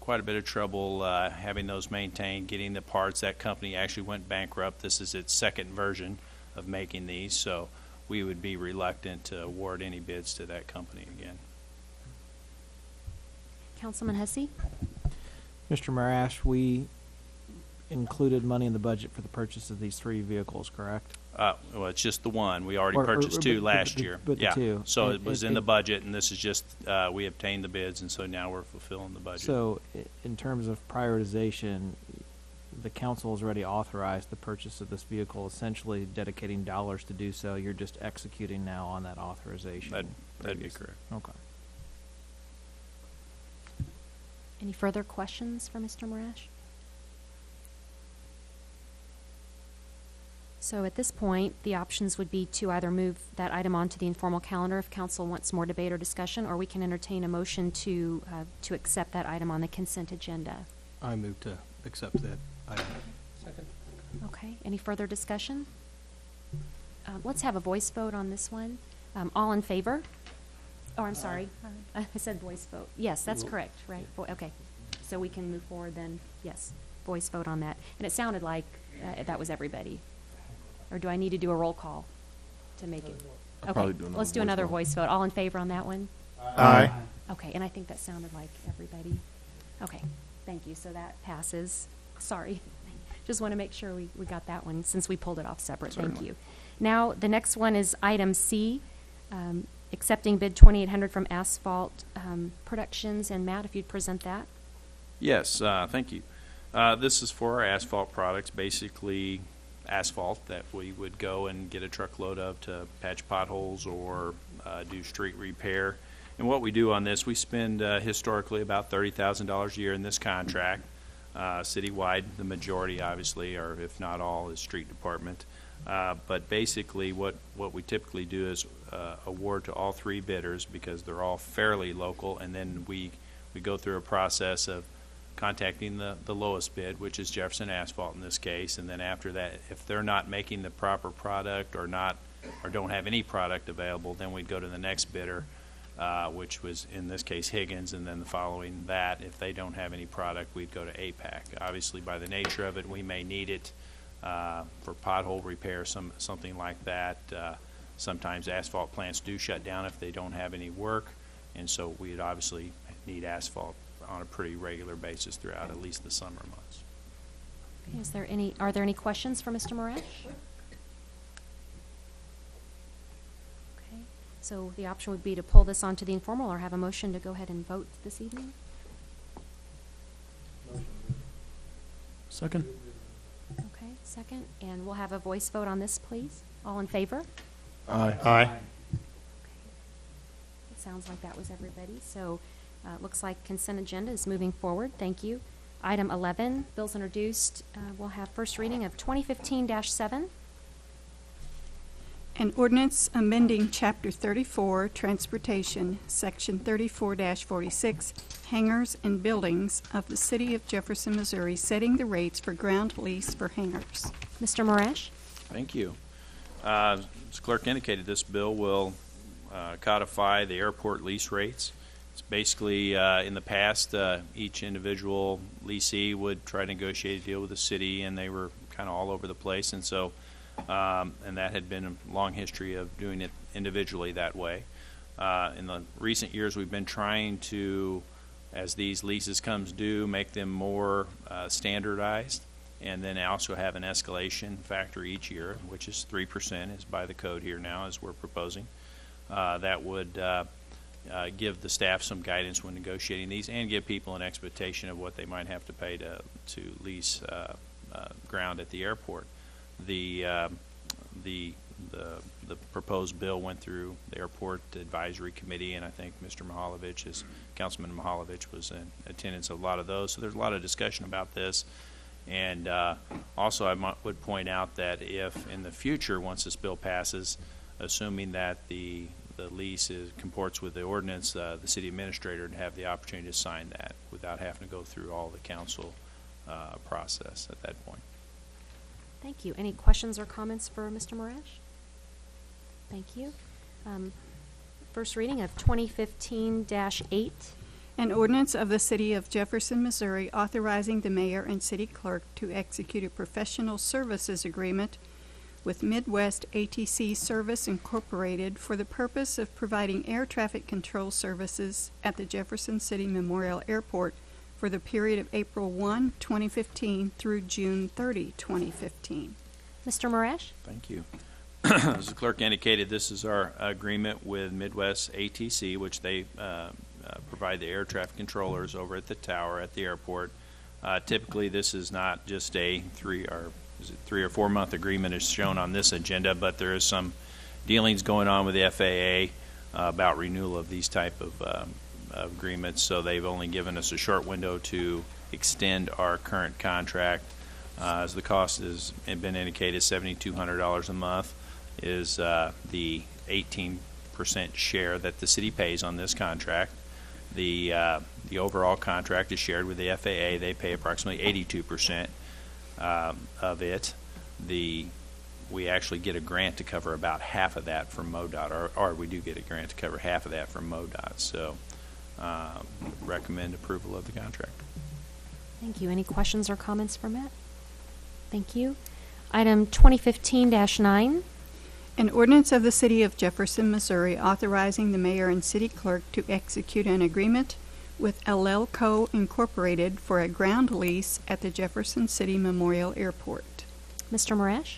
quite a bit of trouble having those maintained, getting the parts. That company actually went bankrupt. This is its second version of making these, so we would be reluctant to award any bids to that company again. Councilman Hussey. Mr. Marash, we included money in the budget for the purchase of these 3 vehicles, correct? Well, it's just the one. We already Or purchased 2 but last the- year. but the Yeah. 2. So And it was in the budget, and this is just, we obtained the bids, and so now we're fulfilling the budget. So in terms of prioritization, the council has already authorized the purchase of this vehicle, essentially dedicating dollars to do so. You're just executing now on that authorization. That'd be correct. Okay. Any further questions for Mr. Marash? So at this point, the options would be to either move that item onto the informal calendar if council wants more debate or discussion, or we can entertain a motion to accept that item on the consent agenda. I move to accept that item. Second. Okay, any further discussion? Let's have a voice vote on this one. All in favor? Oh, I'm sorry. I said voice vote. Yes, that's correct, right? Okay. So we can move forward then. Yes, voice vote on that. And it sounded like that was everybody. Or do I need to do a roll call to make it? Okay, let's do another voice vote. All in favor on that one? Aye. Okay, and I think that sounded like everybody. Okay, thank you. So that passes. Sorry. Just want to make sure we got that one since we pulled it off separate. Thank you. Now, the next one is item C, accepting bid 2800 from Asphalt Productions. And Matt, if you'd present that. Yes, thank you. This is for our asphalt products, basically asphalt that we would go and get a truckload of to patch potholes or do street repair. And what we do on this, we spend historically about $30,000 a year in this contract. Citywide, the majority obviously, or if not all, is street department. But basically what we typically do is award to all 3 bidders because they're all fairly local, and then we go through a process of contacting the lowest bid, which is Jefferson Asphalt in this case, and then after that, if they're not making the proper product or don't have any product available, then we'd go to the next bidder, which was in this case Higgins, and then the following that, if they don't have any product, we'd go to APAC. Obviously, by the nature of it, we may need it for pothole repair, something like that. Sometimes asphalt plants do shut down if they don't have any work, and so we'd obviously need asphalt on a pretty regular basis throughout at least the summer months. Are there any questions for Mr. Marash? Okay, so the option would be to pull this onto the informal or have a motion to go ahead and vote this evening? Second. Okay, second, and we'll have a voice vote on this, please. All in favor? Aye. Aye. It sounds like that was everybody, so it looks like consent agenda is moving forward. Thank you. Item 11, bills introduced. We'll have first reading of 2015-7. An ordinance amending Chapter 34, Transportation, Section 34-46, Hangars and Buildings of the City of Jefferson, Missouri, setting the rates for ground lease for hangars. Mr. Marash? Thank you. As clerk indicated, this bill will codify the airport lease rates. It's basically, in the past, each individual leasee would try to negotiate a deal with the city, and they were kind of all over the place. And so and that had been a long history of doing it individually that way. In the recent years, we've been trying to, as these leases comes due, make them more standardized, and then also have an escalation factor each year, which is 3%, is by the code here now, as we're proposing. That would give the staff some guidance when negotiating these, and give people an expectation of what they might have to pay to lease ground at the airport. The proposed bill went through the airport advisory committee, and I think Mr. Mihaljevic, Councilman Mihaljevic, was in attendance of a lot of those. So there's a lot of discussion about this. And also I would point out that if in the future, once this bill passes, assuming that the lease comports with the ordinance, the city administrator would have the opportunity to sign that without having to go through all the council process at that point. Thank you. Any questions or comments for Mr. Marash? Thank you. First reading of 2015-8. An ordinance of the City of Jefferson, Missouri, authorizing the mayor and city clerk to execute a professional services agreement with Midwest ATC Service Incorporated for the purpose of providing air traffic control services at the Jefferson City Memorial Airport for the period of April 1, 2015 through June 30, 2015. Mr. Marash? Thank you. As the clerk indicated, this is our agreement with Midwest ATC, which they provide the air traffic controllers over at the tower at the airport. Typically, this is not just a 3 or 4 month agreement as shown on this agenda, but there is some dealings going on with the FAA about renewal of these type of agreements. So they've only given us a short window to extend our current contract. As the cost has been indicated, $7,200 a month is the 18% share that the city pays on this contract. The overall contract is shared with the FAA. They pay approximately 82% of it. We actually get a grant to cover about half of that from MoDOT, or we do get a grant to cover half of that from MoDOT. So recommend approval of the contract. Thank you. Any questions or comments for Matt? Thank you. Item 2015-9. An ordinance of the City of Jefferson, Missouri, authorizing the mayor and city clerk to execute an agreement with LL Co. Incorporated for a ground lease at the Jefferson City Memorial Airport. Mr. Marash?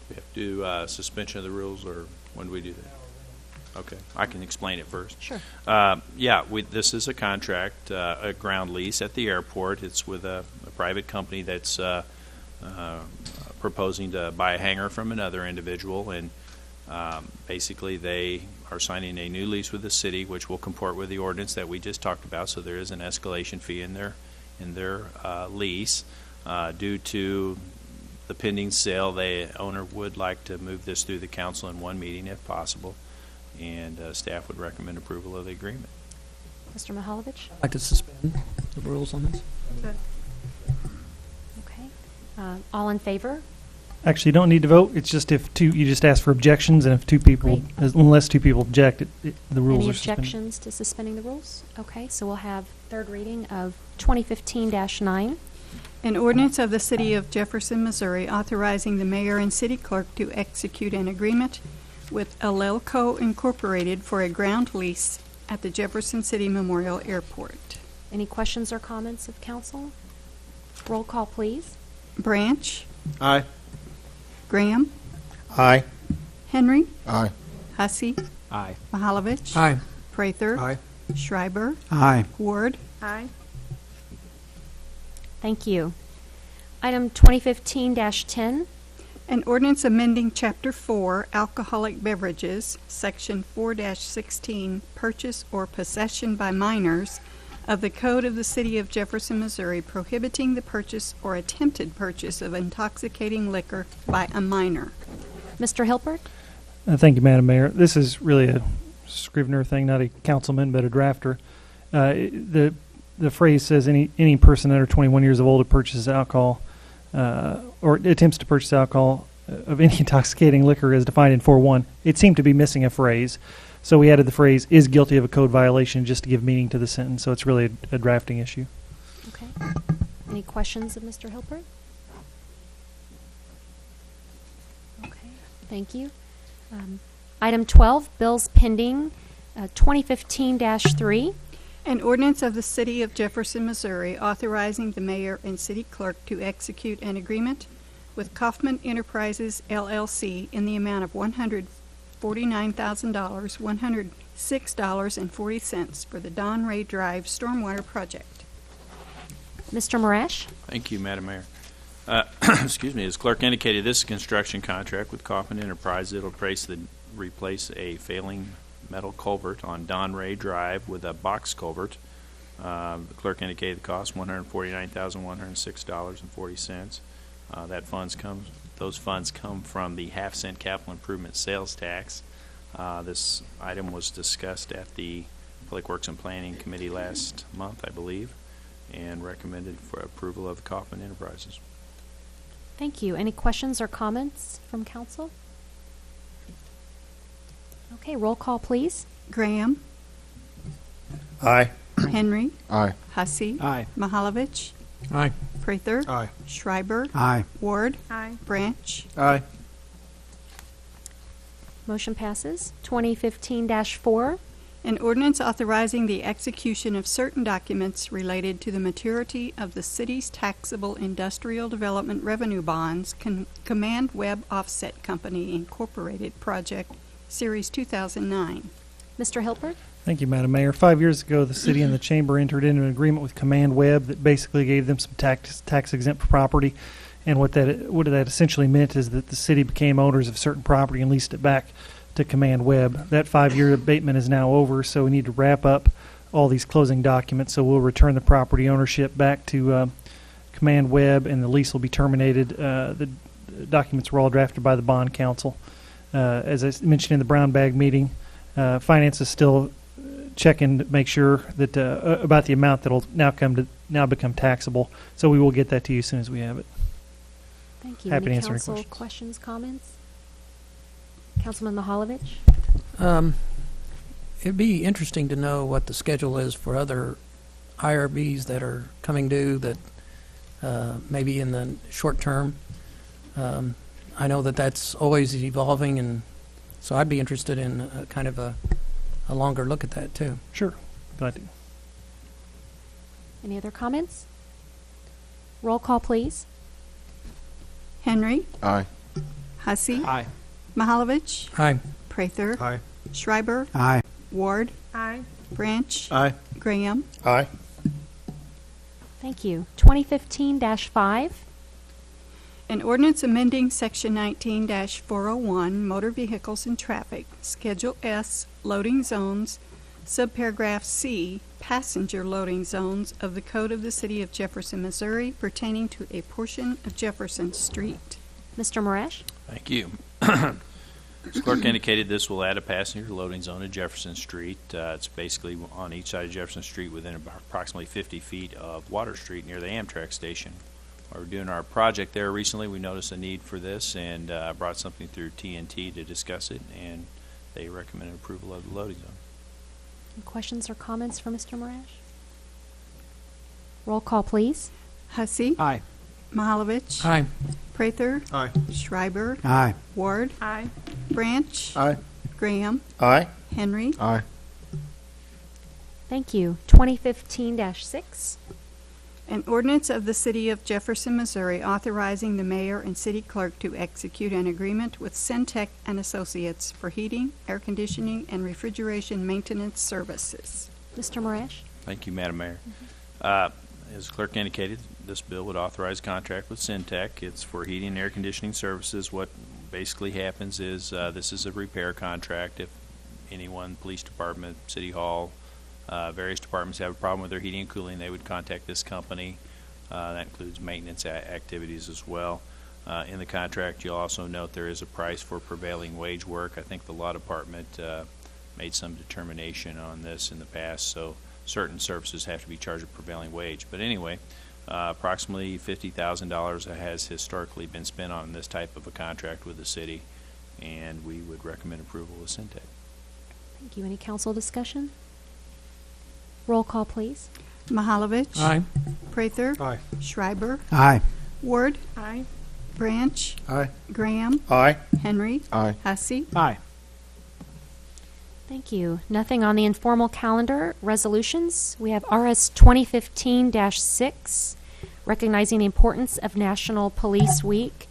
We have to do suspension of the rules, or when do we do that? Okay, I can explain it first. Sure. Yeah, this is a contract, a ground lease at the airport. It's with a private company that's proposing to buy a hangar from another individual, and basically they are signing a new lease with the city, which will comport with the ordinance that we just talked about. So there is an escalation fee in their lease. Due to the pending sale, the owner would like to move this through the council in one meeting if possible, and staff would recommend approval of the agreement. Mr. Mihaljevic? I'd like to suspend the rules on this. Okay. All in favor? Actually, you don't need to vote. It's just if you just ask for objections, and if two people, unless two people object, the rules Any are suspended. objections to suspending the rules? Okay, so we'll have third reading of 2015-9. An ordinance of the City of Jefferson, Missouri, authorizing the mayor and city clerk to execute an agreement with LL Co. Incorporated for a ground lease at the Jefferson City Memorial Airport. Any questions or comments of council? Roll call, please. Branch. Aye. Graham. Aye. Henry. Aye. Hussey. Aye. Mihaljevic. Aye. Prather. Aye. Schreiber. Aye. Ward. Aye. Thank you. Item 2015-10. An ordinance amending Chapter 4, Alcoholic Beverages, Section 4-16, Purchase or Possession by Minors of the Code of the City of Jefferson, Missouri, prohibiting the purchase or attempted purchase of intoxicating liquor by a minor. Mr. Hilpert? Thank you, Madam Mayor. This is really a Scrivener thing, not a councilman, but a drafter. The phrase says any person under 21 years of old who purchases alcohol or attempts to purchase alcohol of any intoxicating liquor as defined in 4.1. It seemed to be missing a phrase. So we added the phrase, is guilty of a code violation, just to give meaning to the sentence. So it's really a drafting issue. Okay. Any questions of Mr. Hilpert? Thank you. Item 12, bills pending, 2015-3. An ordinance of the City of Jefferson, Missouri, authorizing the mayor and city clerk to execute an agreement with Kaufman Enterprises, LLC, in the amount of $149,000, $106.40 for the Don Ray Drive Stormwater Project. Mr. Marash? Thank you, Madam Mayor. Excuse me. As clerk indicated, this is a construction contract with Kaufman Enterprises. It'll replace a failing metal culvert on Don Ray Drive with a box culvert. The clerk indicated the cost $149,106.40. Those funds come from the half-cent capital improvement sales tax. This item was discussed at the Public Works and Planning Committee last month, I believe, and recommended for approval of the Kaufman Enterprises. Thank you. Any questions or comments from council? Okay, roll call, please. Graham. Aye. Henry. Aye. Hussey. Aye. Mahalovich. Aye. Prather. Aye. Schreiber. Aye. Ward. Aye. Branch. Aye. Motion passes. 2015-4. An ordinance authorizing the execution of certain documents related to the maturity of the city's taxable industrial development revenue bonds, Command Web Offset Company, Incorporated, Project Series 2009. Mr. Hilbert? Thank you, Madam Mayor. 5 years ago, the city and the chamber entered into an agreement with Command Web that basically gave them some tax-exempt property. And what that essentially meant is that the city became owners of certain property and leased it back to Command Web. That 5-year abatement is now over, so we need to wrap up all these closing documents. So we'll return the property ownership back to Command Web, and the lease will be terminated. The documents were all drafted by the bond council. As I mentioned in the brown bag meeting, finance is still checking to make sure that about the amount that will now become taxable. So we will get that to you as soon as we have it. Thank you. Happy Any to answer any council questions, comments? Councilman Mahalovich? It'd be interesting to know what the schedule is for other IRBs that are coming due that maybe in the short term. I know that that's always evolving, and so I'd be interested in kind of a longer look at that too. Sure. Glad to. Any other comments? Roll call, please. Henry. Aye. Hussey. Aye. Mahalovich. Aye. Prather. Aye. Schreiber. Aye. Ward. Aye. Branch. Aye. Graham. Aye. Thank you. 2015-5. An ordinance amending Section 19-401, Motor Vehicles and Traffic, Schedule S, Loading Zones, Subparagraph C, Passenger Loading Zones of the Code of the City of Jefferson, Missouri, pertaining to a portion of Jefferson Street. Mr. Marash? Thank you. As clerk indicated, this will add a passenger loading zone to Jefferson Street. It's basically on each side of Jefferson Street within approximately 50 feet of Water Street near the Amtrak station. While we're doing our project there recently, we noticed a need for this and brought something through TNT to discuss it, and they recommended approval of the loading zone. Any questions or comments for Mr. Marash? Roll call, please. Hussey. Aye. Mahalovich. Aye. Prather. Aye. Schreiber. Aye. Ward. Aye. Branch. Aye. Graham. Aye. Henry. Aye. Thank you. 2015-6. An ordinance of the City of Jefferson, Missouri, authorizing the mayor and city clerk to execute an agreement with Centec and Associates for heating, air conditioning, and refrigeration maintenance services. Mr. Marash? Thank you, Madam Mayor. As the clerk indicated, this bill would authorize a contract with Centec. It's for heating and air conditioning services. What basically happens is this is a repair contract. If anyone, police department, city hall, various departments have a problem with their heating and cooling, they would contact this company. That includes maintenance activities as well. In the contract, you'll also note there is a price for prevailing wage work. I think the law department made some determination on this in the past, so certain services have to be charged a prevailing wage. But anyway, approximately $50,000 has historically been spent on this type of a contract with the city, and we would recommend approval of Centec. Thank you. Any council discussion? Roll call, please. Mahalovich. Aye. Prather. Aye. Schreiber. Aye. Ward. Aye. Branch. Aye. Graham. Aye. Henry. Aye. Hussey. Aye. Thank you. Nothing on the informal calendar. Resolutions. We have RS 2015-6, recognizing the importance of National Police Week,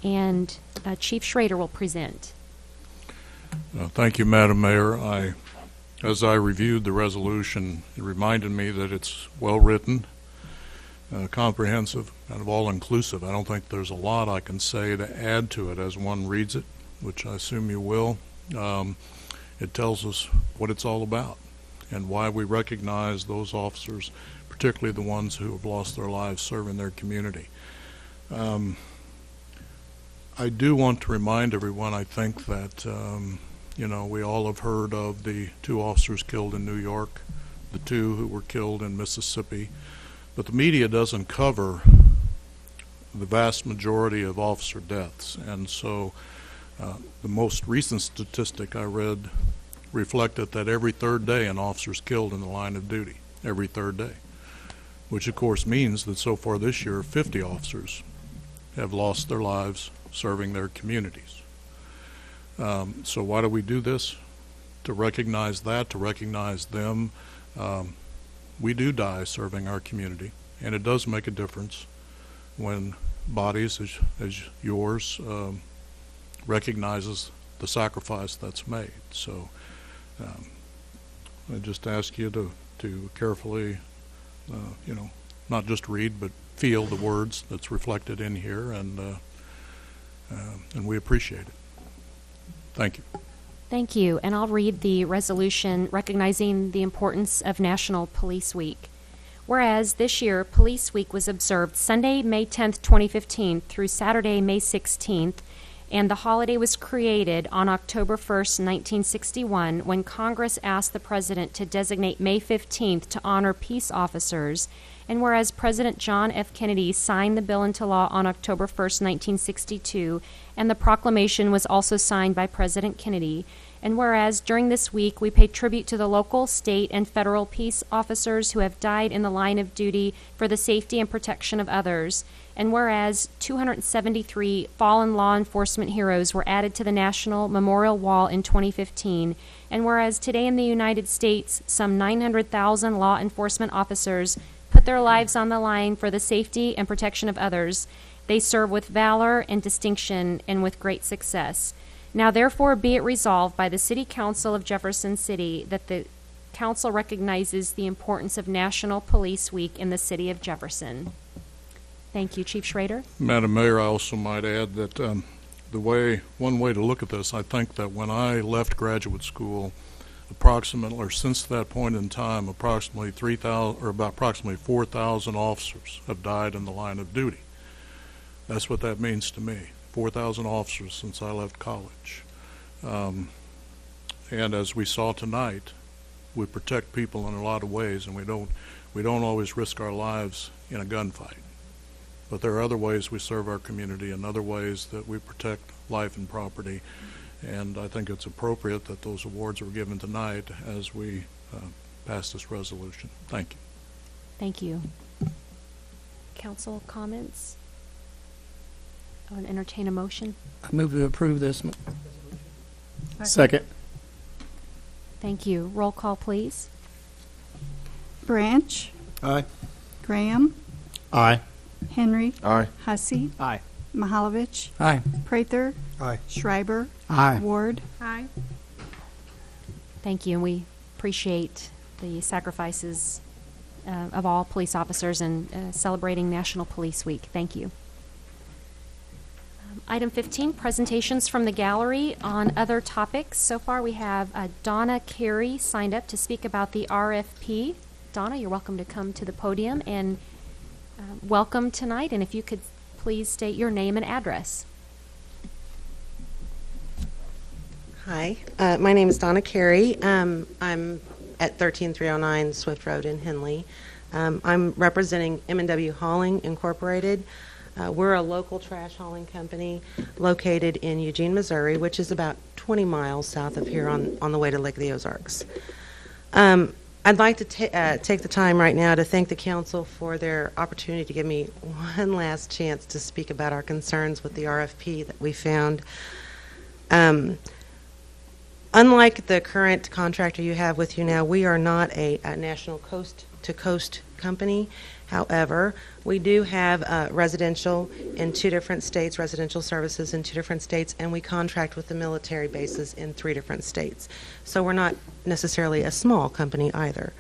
and Chief Schrader will present. Thank you, Madam Mayor. As I reviewed the resolution, it reminded me that it's well-written, comprehensive, kind of all-inclusive. I don't think there's a lot I can say to add to it as one reads it, which I assume you will. It tells us what it's all about and why we recognize those officers, particularly the ones who have lost their lives serving their community. I do want to remind everyone, I think, that we all have heard of the 2 officers killed in New York, the 2 who were killed in Mississippi, but the media doesn't cover the vast majority of officer deaths. And so the most recent statistic I read reflected that every 3rd day an officer is killed in the line of duty, every 3rd day, which of course means that so far this year 50 officers have lost their lives serving their communities. So why do we do this? To recognize that, to recognize them. We do die serving our community, and it does make a difference when bodies as yours recognizes the sacrifice that's made. So I just ask you to carefully, not just read, but feel the words that's reflected in here, and we appreciate it. Thank you. Thank you. And I'll read the resolution recognizing the importance of National Police Week. Whereas this year, Police Week was observed Sunday, May 10th, 2015 through Saturday, May 16th, and the holiday was created on October 1st, 1961, when Congress asked the President to designate May 15th to honor peace officers. And whereas President John F. Kennedy signed the bill into law on October 1st, 1962, and the proclamation was also signed by President Kennedy. And whereas during this week we pay tribute to the local, state, and federal peace officers who have died in the line of duty for the safety and protection of others. And whereas 273 fallen law enforcement heroes were added to the National Memorial Wall in 2015. And whereas today in the United States, some 900,000 law enforcement officers put their lives on the line for the safety and protection of others. They serve with valor and distinction and with great success. Now therefore be it resolved by the City Council of Jefferson City that the Council recognizes the importance of National Police Week in the City of Jefferson. Thank you. Chief Schrader. Madam Mayor, I also might add that one way to look at this, I think that when I left graduate school, since that point in time, approximately 4,000 officers have died in the line of duty. That's what that means to me. 4,000 officers since I left college. And as we saw tonight, we protect people in a lot of ways, and we don't always risk our lives in a gunfight. But there are other ways we serve our community and other ways that we protect life and property. And I think it's appropriate that those awards were given tonight as we pass this resolution. Thank you. Thank you. Council comments? I would entertain a motion. I move to approve this. Second. Thank you. Roll call, please. Branch. Aye. Graham. Aye. Henry. Aye. Hussey. Aye. Mahalovich. Aye. Prather. Aye. Schreiber. Aye. Ward. Aye. Thank you, and we appreciate the sacrifices of all police officers in celebrating National Police Week. Thank you. Item 15, presentations from the gallery on other topics. So far we have Donna Carey signed up to speak about the RFP. Donna, you're welcome to come to the podium and welcome tonight, and if you could please state your name and address. Hi, my name is Donna Carey. I'm at 13309 Swift Road in Henley. I'm representing M&W Hauling Incorporated. We're a local trash hauling company located in Eugene, Missouri, which is about 20 miles south of here on the way to Lake of the Ozarks. I'd like to take the time right now to thank the council for their opportunity to give me one last chance to speak about our concerns with the RFP that we found. Unlike the current contractor you have with you now, we are not a national coast-to-coast company. However, we do have residential in 2 different states, residential services in 2 different states, and we contract with the military bases in 3 different states. So we're not necessarily a small company either.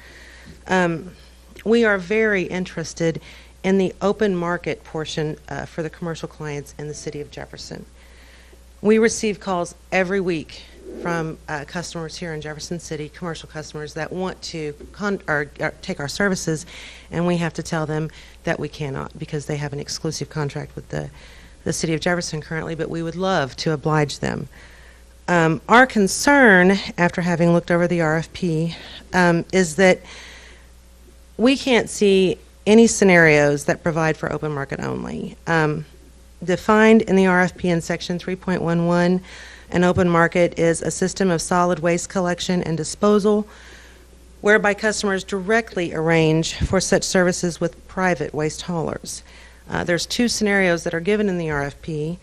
We are very interested in the open market portion for the commercial clients in the city of Jefferson. We receive calls every week from customers here in Jefferson City, commercial customers that want to take our services, and we have to tell them that we cannot because they have an exclusive contract with the city of Jefferson currently, but we would love to oblige them. Our concern, after having looked over the RFP, is that we can't see any scenarios that provide for open market only. Defined in the RFP in section 3.11, an open market is a system of solid waste collection and disposal whereby customers directly arrange for such services with private waste haulers. There's 2 scenarios that are given in the RFP.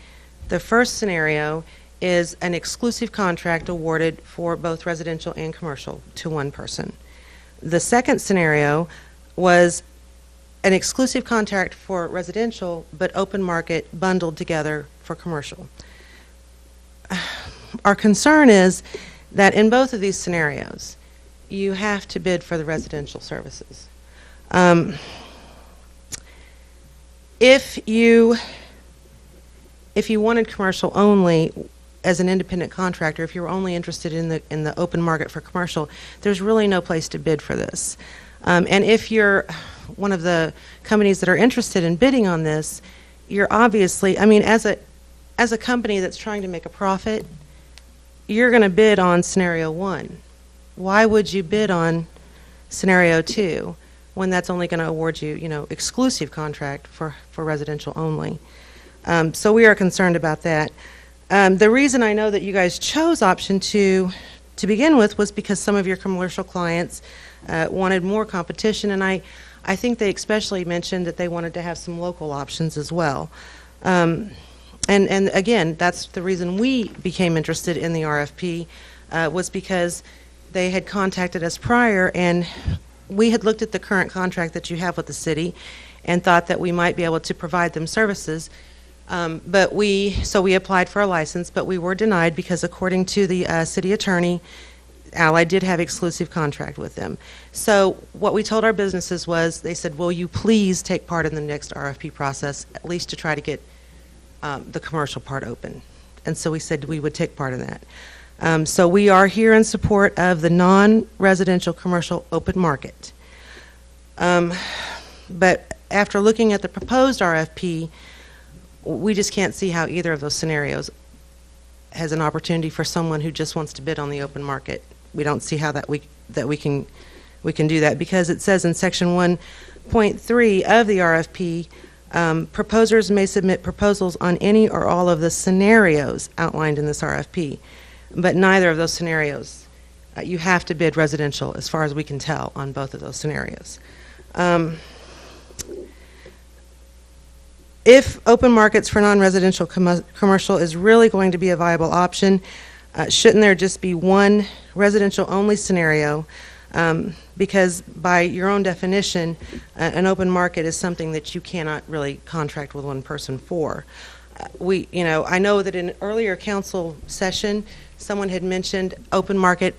The first scenario is an exclusive contract awarded for both residential and commercial to one person. The second scenario was an exclusive contract for residential, but open market bundled together for commercial. Our concern is that in both of these scenarios, you have to bid for the residential services. If you wanted commercial only as an independent contractor, if you were only interested in the open market for commercial, there's really no place to bid for this. And if you're one of the companies that are interested in bidding on this, you're obviously, I mean, as a company that's trying to make a profit, you're going to bid on scenario 1. Why would you bid on scenario 2 when that's only going to award you, exclusive contract for residential only? So we are concerned about that. The reason I know that you guys chose option 2 to begin with was because some of your commercial clients wanted more competition, and I think they especially mentioned that they wanted to have some local options as well. And again, that's the reason we became interested in the RFP, was because they had contacted us prior, and we had looked at the current contract that you have with the city and thought that we might be able to provide them services. So we applied for a license, but we were denied because according to the city attorney, Allied did have exclusive contract with them. So what we told our businesses was, they said, will you please take part in the next RFP process, at least to try to get the commercial part open. And so we said we would take part in that. So we are here in support of the non-residential commercial open market. But after looking at the proposed RFP, we just can't see how either of those scenarios has an opportunity for someone who just wants to bid on the open market. We don't see how we can do that, because it says in section 1.3 of the RFP, proposers may submit proposals on any or all of the scenarios outlined in this RFP, but neither of those scenarios. You have to bid residential, as far as we can tell, on both of those scenarios. If open markets for non-residential commercial is really going to be a viable option, shouldn't there just be one residential only scenario? Because by your own definition, an open market is something that you cannot really contract with one person for. I know that in an earlier council session, someone had mentioned open market.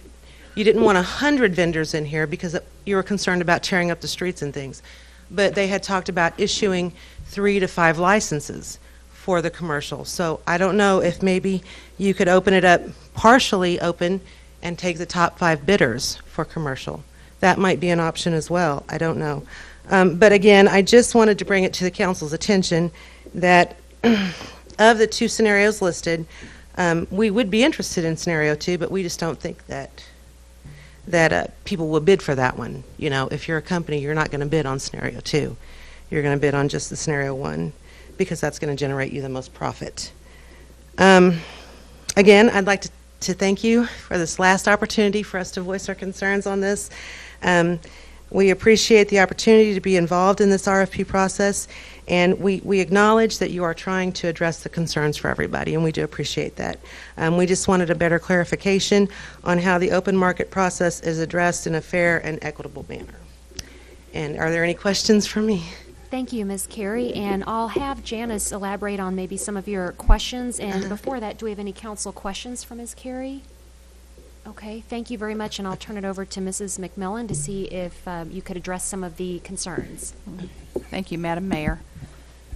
You didn't want 100 vendors in here because you were concerned about tearing up the streets and things. But they had talked about issuing 3 to 5 licenses for the commercial. So I don't know if maybe you could open it up, partially open, and take the top 5 bidders for commercial. That might be an option as well. I don't know. But again, I just wanted to bring it to the council's attention that of the 2 scenarios listed, we would be interested in scenario 2, but we just don't think that people will bid for that one. If you're a company, you're not going to bid on scenario 2. You're going to bid on just the scenario 1, because that's going to generate you the most profit. Again, I'd like to thank you for this last opportunity for us to voice our concerns on this. We appreciate the opportunity to be involved in this RFP process, And we acknowledge that you are trying to address the concerns for everybody, and we do appreciate that. We just wanted a better clarification on how the open market process is addressed in a fair and equitable manner. And are there any questions for me? Thank you, Ms. Carey, and I'll have Janice elaborate on maybe some of your questions. And before that, do we have any council questions for Ms. Carey? Okay, thank you very much, and I'll turn it over to Mrs. McMillan to see if you could address some of the concerns. Thank you, Madam Mayor.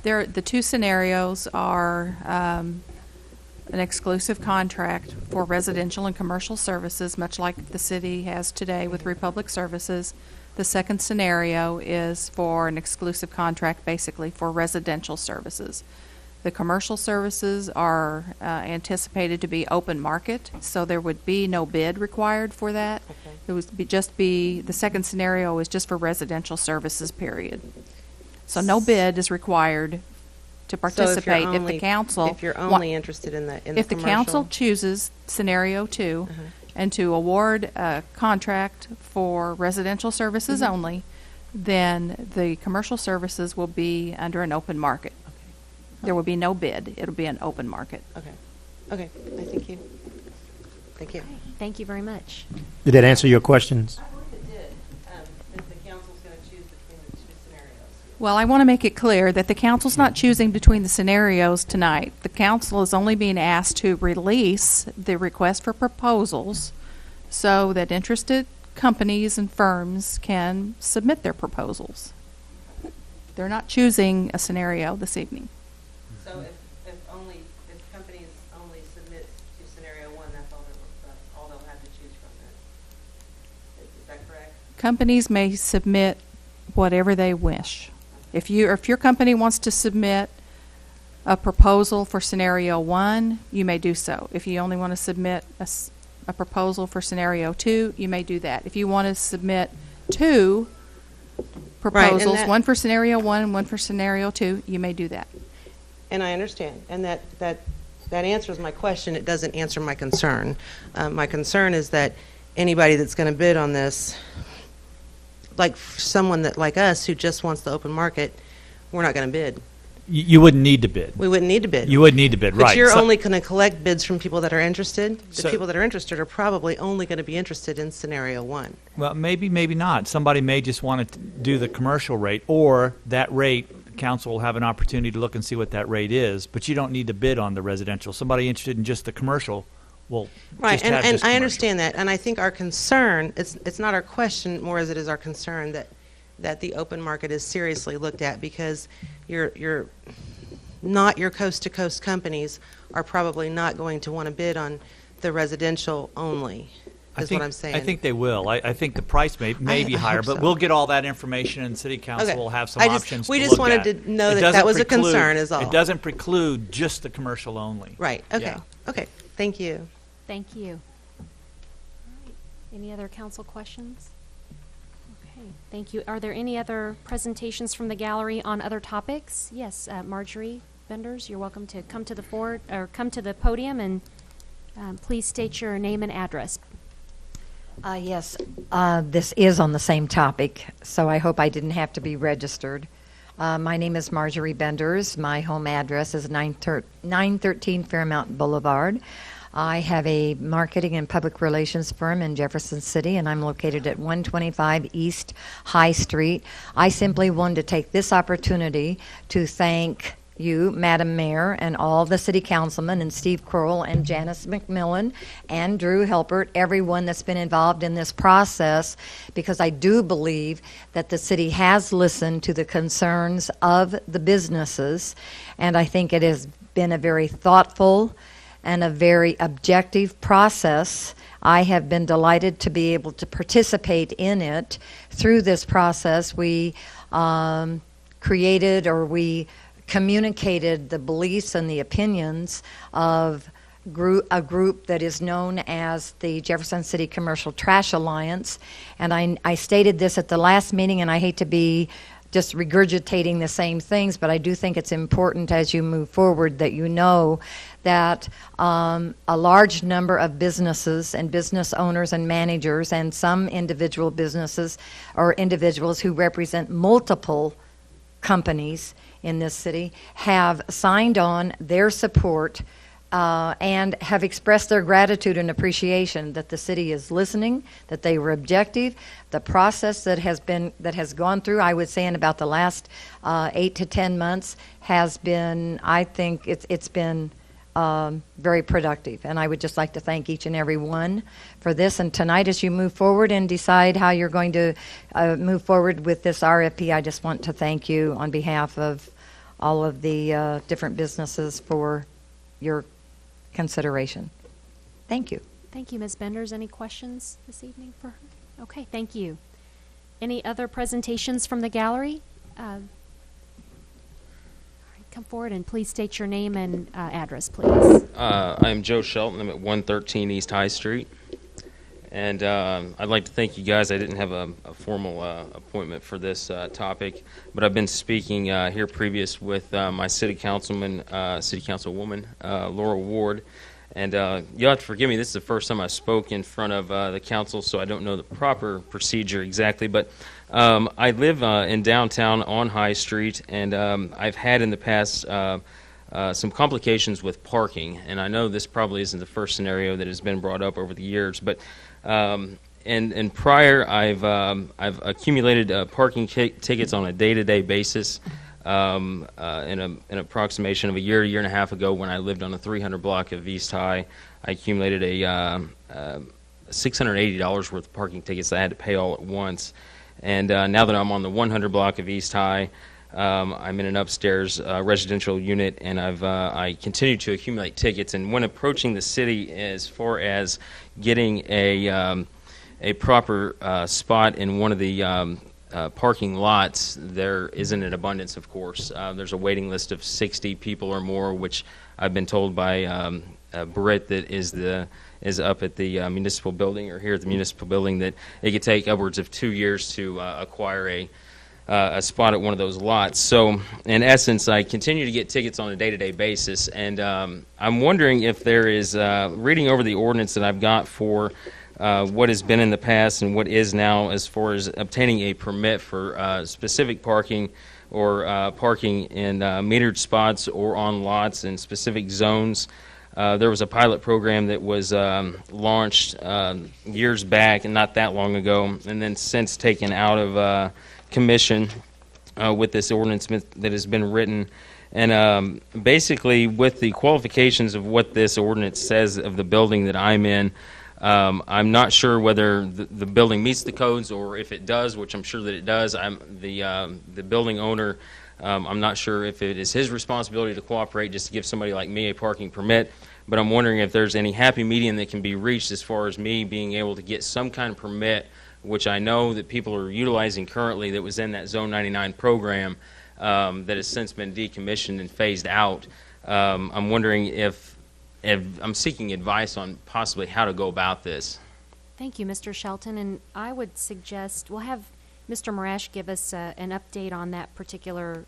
The two scenarios are an exclusive contract for residential and commercial services, much like the city has today with Republic Services. The second scenario is for an exclusive contract basically for residential services. The commercial services are anticipated to be open market, so there would be no bid required for that. Okay. It would the second scenario is just for residential services, period. So no bid is required to participate so if the council... If you're only interested in the If the council chooses scenario 2 and to award a contract for residential services only, then the commercial services will be under an open market. There will be no bid. It'll be an open market. Okay. Okay. I thank you. Thank you. Okay. Thank you very much. Did that answer your questions? I believe it did. If the council's going to choose between the two scenarios. Well, I want to make it clear that the council's not choosing between the scenarios tonight. The council is only being asked to release the request for proposals so that interested companies and firms can submit their proposals. They're not choosing a scenario this evening. So if companies only submit to scenario 1, that's all they'll have to choose from then. Is that correct? Companies may submit whatever they wish. If your company wants to submit a proposal for scenario 1, you may do so. If you only want to submit a proposal for scenario 2, you may do that. If you want to submit 2 proposals, one for scenario 1 and one for scenario 2, you may do that. And I understand, and that answers my question. It doesn't answer my concern. My concern is that anybody that's going to bid on this, like someone that like us who just wants the open market, we're not going to bid. You wouldn't need to bid. We wouldn't need to bid. You wouldn't need to bid, right. But you're only going to collect bids from people that are interested. The people that are interested are probably only going to be interested in scenario 1. Well, maybe not. Somebody may just want to do the commercial rate, or that rate, council will have an opportunity to look and see what that rate is, but you don't need to bid on the residential. Somebody interested in just the commercial will right, just have and just I commercial. understand that, and I think our concern, it's not our question more as it is our concern that the open market is seriously looked at, because your coast-to-coast companies are probably not going to want to bid on the residential only, is what I'm saying. I think they will. I think the price may be higher, but we'll get all that information, and City Council will have some options we to just look wanted at. to know that was a concern is all. It doesn't preclude just the commercial only. Right, okay. Yeah. Okay, thank you. Thank you. Any other council questions? Okay, thank you. Are there any other presentations from the gallery on other topics? Yes, Marjorie Benders, you're welcome to come to the come to the podium, and please state your name and address. Yes, this is on the same topic, so I hope I didn't have to be registered. My name is Marjorie Benders. My home address is 913 Fairmount Boulevard. I have a marketing and public relations firm in Jefferson City, and I'm located at 125 East High Street. I simply wanted to take this opportunity to thank you, Madam Mayor, and all the city councilmen, and Steve Kroll and Janice McMillan and Drew Helpert, everyone that's been involved in this process, because I do believe that the city has listened to the concerns of the businesses, and I think it has been a very thoughtful and a very objective process. I have been delighted to be able to participate in it. Through this process, we communicated the beliefs and the opinions of a group that is known as the Jefferson City Commercial Trash Alliance. And I stated this at the last meeting, and I hate to be just regurgitating the same things, but I do think it's important as you move forward that you know that a large number of businesses and business owners and managers and some individual businesses or individuals who represent multiple companies in this city have signed on their support and have expressed their gratitude and appreciation that the city is listening, that they were objective. The process that has gone through, I would say, in about the last 8 to 10 months has been, I think, it's been very productive. And I would just like to thank each and every one for this. And tonight, as you move forward and decide how you're going to move forward with this RFP, I just want to thank you on behalf of all of the different businesses for your consideration. Thank you. Thank you, Ms. Benders. Any questions this evening for her? Okay, thank you. Any other presentations from the gallery? All right, come forward and please state your name and address, please. I'm Joe Shelton. I'm at 113 East High Street. And I'd like to thank you guys. I didn't have a formal appointment for this topic, but I've been speaking here previous with my city councilwoman, Laura Ward. And you'll have to forgive me, this is the first time I spoke in front of the council, so I don't know the proper procedure exactly. But I live in downtown on High Street, and I've had in the past some complications with parking. And I know this probably isn't the first scenario that has been brought up over the years, but and prior, I've accumulated parking tickets on a day-to-day basis. In an approximation of a year and a half ago, when I lived on the 300 block of East High, I accumulated a $680 worth of parking tickets that I had to pay all at once. And now that I'm on the 100 block of East High, I'm in an upstairs residential unit, and I continue to accumulate tickets. And when approaching the city, as far as getting a proper spot in one of the parking lots, there isn't an abundance, of course. There's a waiting list of 60 people or more, which I've been told by Britt that is up at the municipal building, or here at the municipal building, that it could take upwards of 2 years to acquire a spot at one of those lots. So, in essence, I continue to get tickets on a day-to-day basis, and I'm wondering if there is, reading over the ordinance that I've got for what has been in the past and what is now, as far as obtaining a permit for specific parking or parking in metered spots or on lots in specific zones. There was a pilot program that was launched years back, and not that long ago, and then since taken out of commission with this ordinance that has been written. And basically, with the qualifications of what this ordinance says of the building that I'm in, I'm not sure whether the building meets the codes, or if it does, which I'm sure that it does. The building owner, I'm not sure if it is his responsibility to cooperate just to give somebody like me a parking permit, but I'm wondering if there's any happy medium that can be reached as far as me being able to get some kind of permit, which I know that people are utilizing currently, that was in that Zone 99 program that has since been decommissioned and phased out. I'm wondering if I'm seeking advice on possibly how to go about this. Thank you, Mr. Shelton. And I would suggest we'll have Mr. Marash give us an update on that particular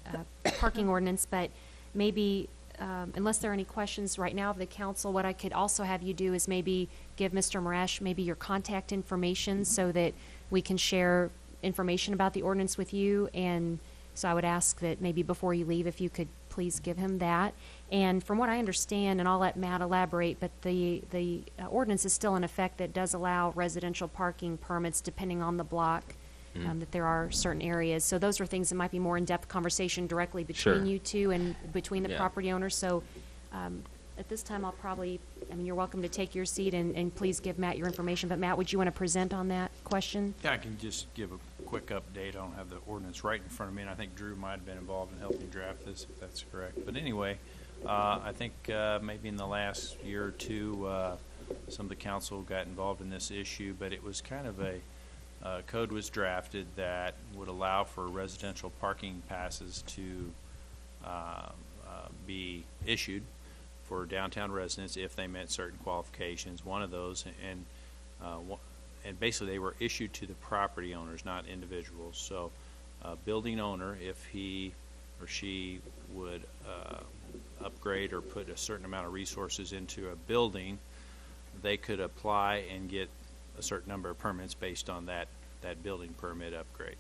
parking ordinance, but maybe, unless there are any questions right now of the council, what I could also have you do is maybe give Mr. Marash maybe your contact information so that we can share information about the ordinance with you. And so I would ask that maybe before you leave, if you could please give him that. And from what I understand, and I'll let Matt elaborate, but the ordinance is still in effect that does allow residential parking permits depending on the block, that there are certain areas. So those are things that might be more in-depth conversation directly between you two and between the property owners. So at this time, you're welcome to take your seat and please give Matt your information. But Matt, would you want to present on that question? Yeah, I can just give a quick update. I don't have the ordinance right in front of me, and I think Drew might have been involved in helping draft this, if that's correct. But anyway, I think maybe in the last year or two, some of the council got involved in this issue, but it was kind of a code was drafted that would allow for residential parking passes to be issued for downtown residents if they met certain qualifications. One of those, and basically they were issued to the property owners, not individuals. So a building owner, if he or she would upgrade or put a certain amount of resources into a building, they could apply and get a certain number of permits based on that building permit upgrade.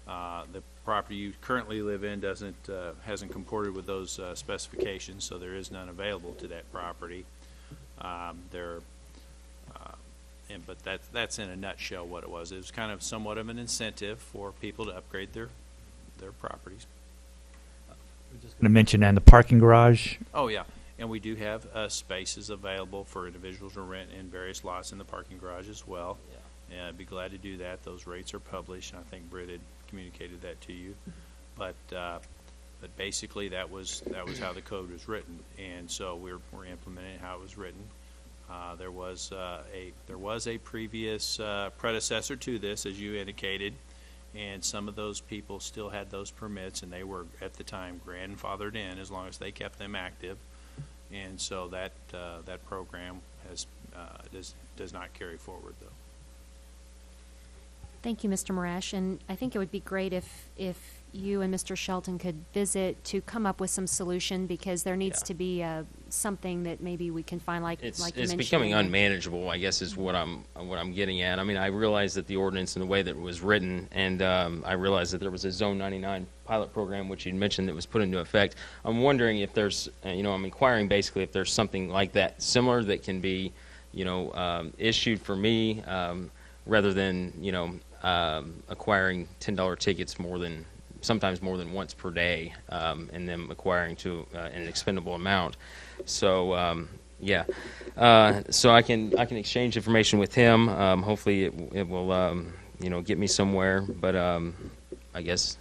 The property you currently live in hasn't comported with those specifications, so there is none available to that property. But that's in a nutshell what it was. It was kind of somewhat of an incentive for people to upgrade their properties. Going to mention, and the parking garage. Oh yeah, and we do have spaces available for individuals to rent in various lots in the parking garage as well. Yeah. And I'd be glad to do that. Those rates are published, and I think Britt had communicated that to you. But basically that was how the code was written, and so we're implementing how it was written. There was a previous predecessor to this, as you indicated, and some of those people still had those permits, and they were at the time grandfathered in as long as they kept them active, and so that program does not carry forward though. Thank you, Mr. Marash, and I think it would be great if you and Mr. Shelton could visit to come up with some solution, because there needs to be something that maybe we can find, like you mentioned. It's becoming unmanageable, I guess, is what I'm getting at. I mean, I realize that the ordinance and the way that it was written, and I realize that there was a Zone 99 pilot program, which you mentioned, that was put into effect. I'm wondering if there's, I'm inquiring basically if there's something like that similar that can be, issued for me, rather than, acquiring $10 tickets sometimes more than once per day, and then acquiring to an expendable amount. So so I can exchange information with him. Hopefully it will get me somewhere. But I guess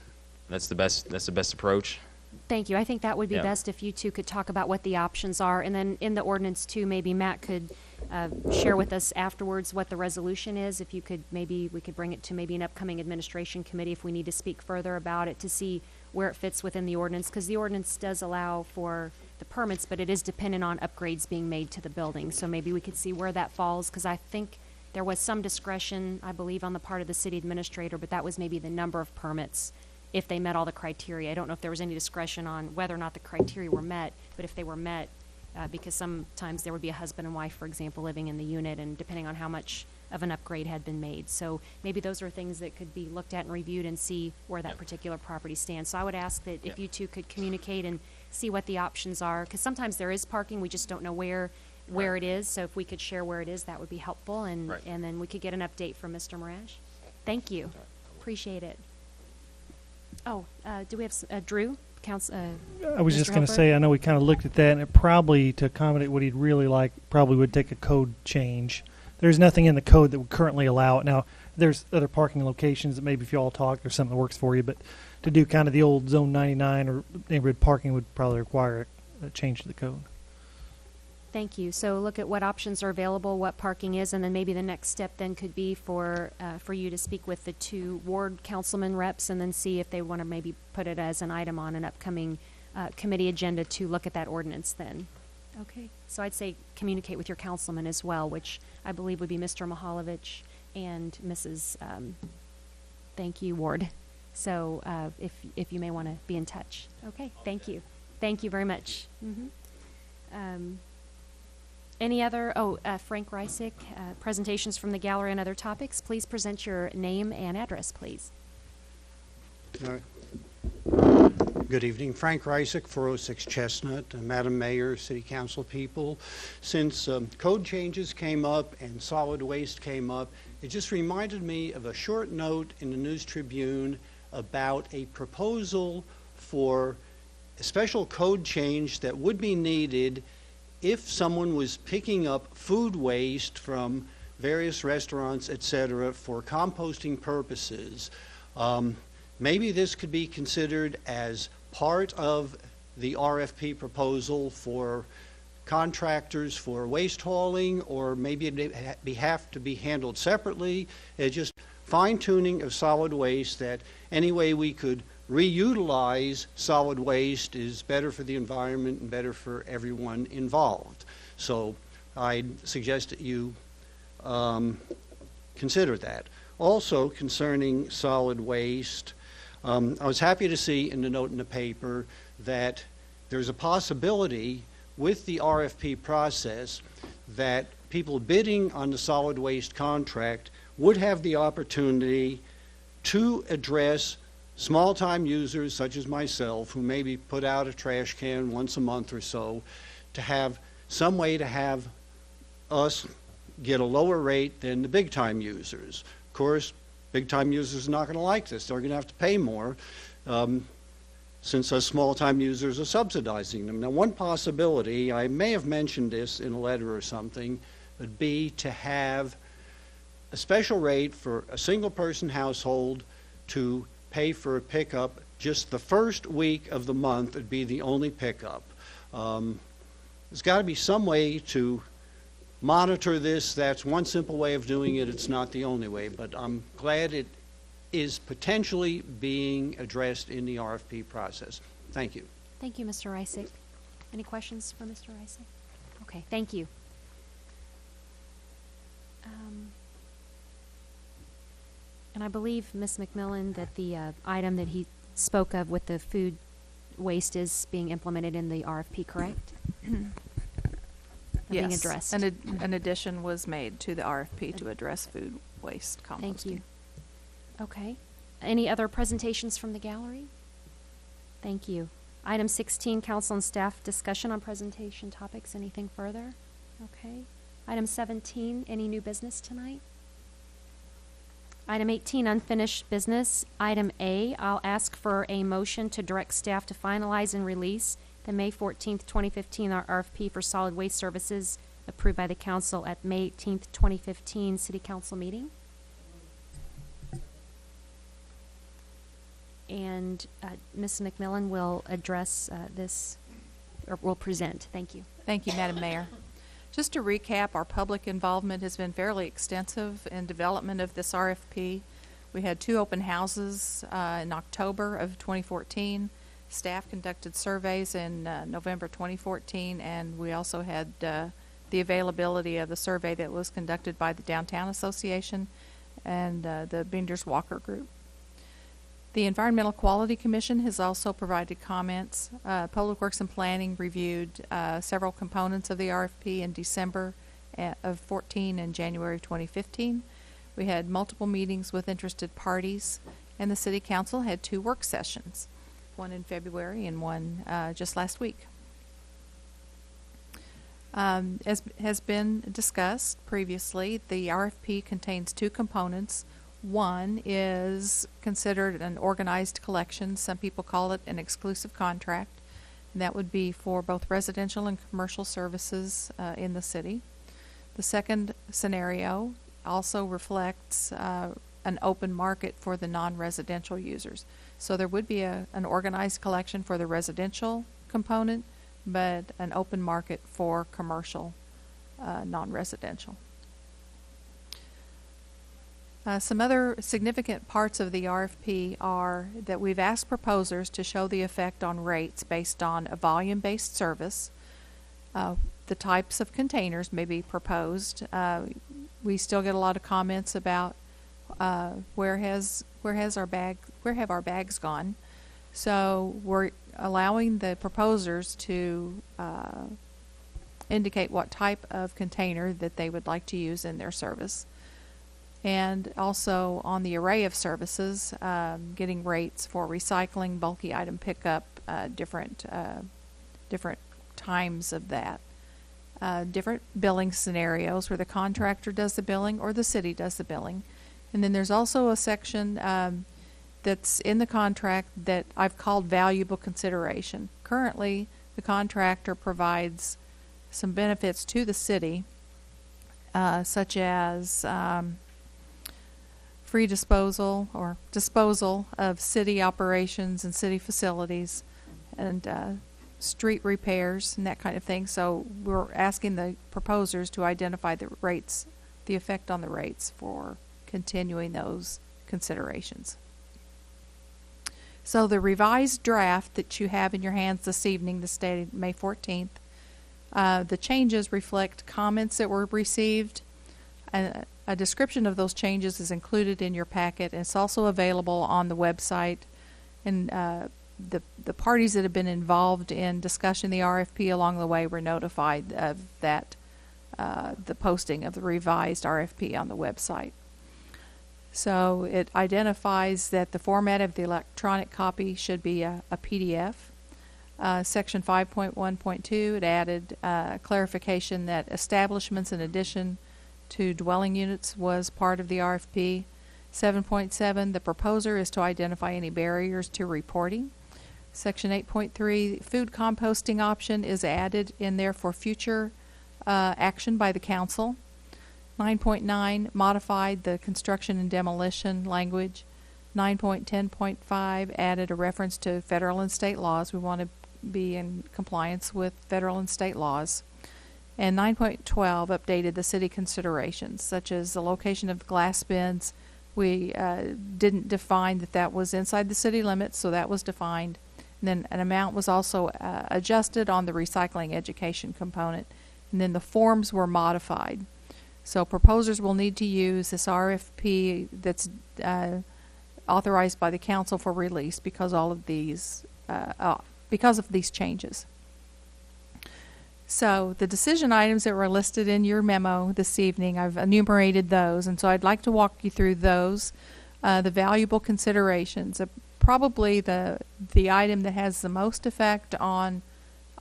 that's the best approach. Thank you. I think that would be best if you two could talk about what the options are, and then in the ordinance too, maybe Matt could share with us afterwards what the resolution is. If you could, maybe we could bring it to maybe an upcoming administration committee if we need to speak further about it to see where it fits within the ordinance, because the ordinance does allow for the permits, but it is dependent on upgrades being made to the building. So maybe we could see where that falls, because I think there was some discretion, I believe, on the part of the city administrator, but that was maybe the number of permits if they met all the criteria. I don't know if there was any discretion on whether or not the criteria were met, but if they were met, because sometimes there would be a husband and wife, for example, living in the unit, and depending on how much of an upgrade had been made. So maybe those are things that could be looked at and reviewed and see where that particular property stands. So I would ask that if you two could communicate and see what the options are, because sometimes there is parking, we just don't know where it is. So if we could share where it is, that would be helpful, and then we could get an update from Mr. Marash. Thank you. Appreciate it. Oh, do we have Drew? I was just going to say, I know we kind of looked at that, and it probably, to accommodate what he'd really like, probably would take a code change. There's nothing in the code that would currently allow it. Now, there's other parking locations that maybe if you all talk, there's something that works for you, but to do kind of the old Zone 99 or neighborhood parking would probably require a change to the code. Thank you. So look at what options are available, what parking is, and then maybe the next step then could be for you to speak with the two ward councilman reps and then see if they want to maybe put it as an item on an upcoming committee agenda to look at that ordinance then. Okay. So I'd say communicate with your councilman as well, which I believe would be Mr. Mihaljevic and Mrs. Thank you, Ward. So if you may want to be in touch. Okay. Thank you. Thank you very much. Mm-hmm. Any other, Frank Reisick, presentations from the gallery and other topics. Please present your name and address, please. Good evening. Frank Reisick, 406 Chestnut. Madam Mayor, City Council people. Since code changes came up and solid waste came up, it just reminded me of a short note in the News Tribune about a proposal for a special code change that would be needed if someone was picking up food waste from various restaurants, etc., for composting purposes. Maybe this could be considered as part of the RFP proposal for contractors for waste hauling, or maybe it have to be handled separately. It's just fine-tuning of solid waste, that any way we could reutilize solid waste is better for the environment and better for everyone involved. So I suggest that you consider that. Also, concerning solid waste, I was happy to see in the note in the paper that there's a possibility with the RFP process that people bidding on the solid waste contract would have the opportunity to address small-time users such as myself, who maybe put out a trash can once a month or so, to have some way to have us get a lower rate than the big-time users. Of course, big-time users are not going to like this. They're going to have to pay more since us small-time users are subsidizing them. Now, one possibility, I may have mentioned this in a letter or something, would be to have a special rate for a single-person household to pay for a pickup. Just the first week of the month would be the only pickup. There's got to be some way to monitor this. That's one simple way of doing it. It's not the only way, but I'm glad it is potentially being addressed in the RFP process. Thank you. Thank you, Mr. Reisig. Any questions for Mr. Reisig? Okay, thank you. And I believe, Ms. McMillan, that the item that he spoke of with the food waste is being implemented in the RFP, correct? Being addressed. An addition was made to the RFP to address food waste composting. Thank you. Okay. Any other presentations from the gallery? Thank you. Item 16, council and staff discussion on presentation topics. Anything further? Okay. Item 17, any new business tonight? Item 18, unfinished business. Item A, I'll ask for a motion to direct staff to finalize and release the May 14th, 2015 RFP for solid waste services approved by the council at May 18th, 2015 City Council meeting. And Ms. McMillan will address this, or will present. Thank you. Thank you, Madam Mayor. Just to recap, our public involvement has been fairly extensive in development of this RFP. We had 2 open houses in October of 2014. Staff conducted surveys in November 2014, and we also had the availability of the survey that was conducted by the Downtown Association and the Benders Walker Group. The Environmental Quality Commission has also provided comments. Public Works and Planning reviewed several components of the RFP in December of 14 and January of 2015. We had multiple meetings with interested parties, and the City Council had 2 work sessions, one in February and one just last week. As has been discussed previously, the RFP contains 2 components. One is considered an organized collection. Some people call it an exclusive contract. And that would be for both residential and commercial services in the city. The second scenario also reflects an open market for the non-residential users. So there would be an organized collection for the residential component, but an open market for commercial non-residential. Some other significant parts of the RFP are that we've asked proposers to show the effect on rates based on a volume-based service. The types of containers may be proposed. We still get a lot of comments about where have our bags gone. So we're allowing the proposers to indicate what type of container that they would like to use in their service. And also on the array of services, getting rates for recycling, bulky item pickup, different times of that. Different billing scenarios where the contractor does the billing or the city does the billing. And then there's also a section that's in the contract that I've called valuable consideration. Currently, the contractor provides some benefits to the city, such as free disposal or disposal of city operations and city facilities, and street repairs and that kind of thing. So we're asking the proposers to identify the rates, the effect on the rates for continuing those considerations. So the revised draft that you have in your hands this evening, this dated May 14th, the changes reflect comments that were received. A description of those changes is included in your packet, and it's also available on the website. And the parties that have been involved in discussing the RFP along the way were notified of that, the posting of the revised RFP on the website. So it identifies that the format of the electronic copy should be a PDF. Section 5.1.2, it added clarification that establishments in addition to dwelling units was part of the RFP. 7.7, the proposer is to identify any barriers to reporting. Section 8.3, food composting option is added in there for future action by the council. 9.9, modified the construction and demolition language. 9.10.5, added a reference to federal and state laws. We want to be in compliance with federal and state laws. And 9.12 updated the city considerations, such as the location of the glass bins. We didn't define that was inside the city limits, so that was defined. And then an amount was also adjusted on the recycling education component. And then the forms were modified. So proposers will need to use this RFP that's authorized by the council for release because all of these because of these changes. So the decision items that were listed in your memo this evening, I've enumerated those, and so I'd like to walk you through those. The valuable considerations, probably the item that has the most effect on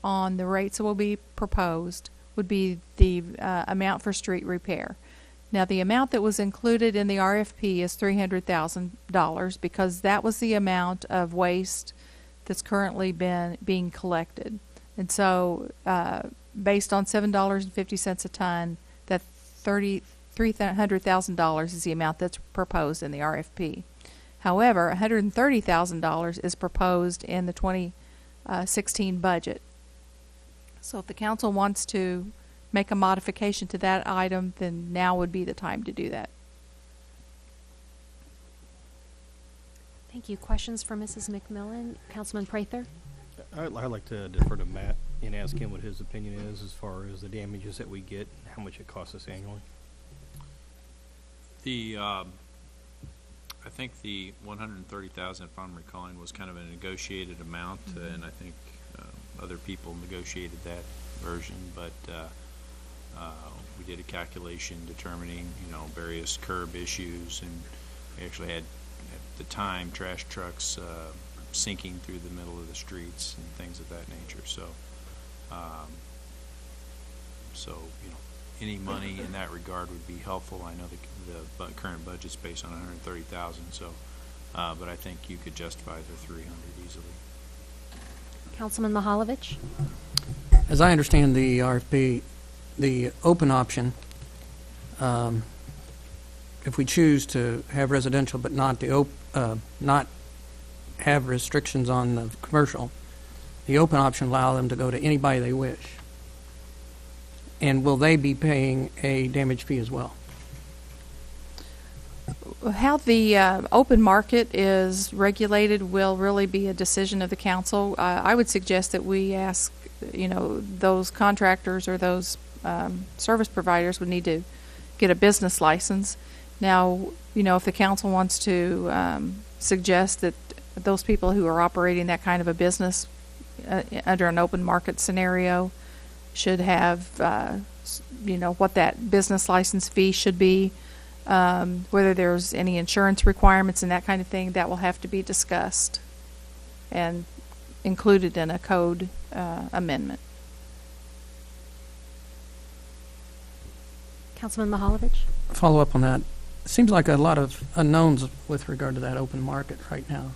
the rates that will be proposed would be the amount for street repair. Now, the amount that was included in the RFP is $300,000 because that was the amount of waste that's currently being collected. And so, based on $7.50 a ton, that $300,000 is the amount that's proposed in the RFP. However, $130,000 is proposed in the 2016 budget. So if the council wants to make a modification to that item, then now would be the time to do that. Thank you. Questions for Mrs. McMillan? Councilman Prather? I'd like to defer to Matt and ask him what his opinion is as far as the damages that we get, how much it costs us annually. I think the $130,000, if I'm recalling, was kind of a negotiated amount, and I think other people negotiated that version, but we did a calculation determining, various curb issues, and we actually had, at the time, trash trucks sinking through the middle of the streets and things of that nature. So, any money in that regard would be helpful. I know the current budget's based on $130,000, so, but I think you could justify the $300 easily. Councilman Mahalovich? As I understand the RFP, the open option, if we choose to have residential but not not have restrictions on the commercial, the open option allow them to go to anybody they wish. And will they be paying a damage fee as well? How the open market is regulated will really be a decision of the council. I would suggest that we ask, those contractors or those service providers would need to get a business license. Now, if the council wants to suggest that those people who are operating that kind of a business under an open market scenario should have, what that business license fee should be, whether there's any insurance requirements and that kind of thing, that will have to be discussed and included in a code amendment. Councilman Mahalovich? Follow up on that. It seems like a lot of unknowns with regard to that open market right now.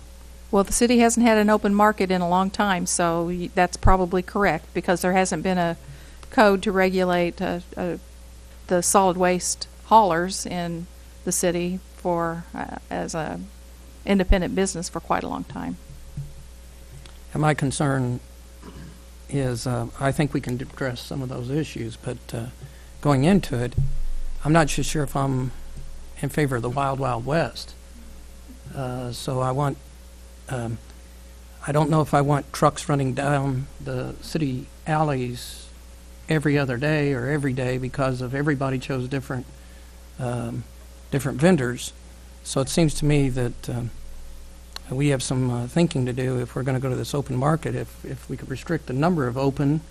Well, the city hasn't had an open market in a long time, so that's probably correct because there hasn't been a code to regulate the solid waste haulers in the city as a independent business for quite a long time. And my concern is I think we can address some of those issues, but going into it, I'm not sure if I'm in favor of the Wild Wild West. So I want, I don't know if I want trucks running down the city alleys every other day or every day because of everybody chose different vendors. So it seems to me that we have some thinking to do if we're going to go to this open market. If we could restrict the number of open,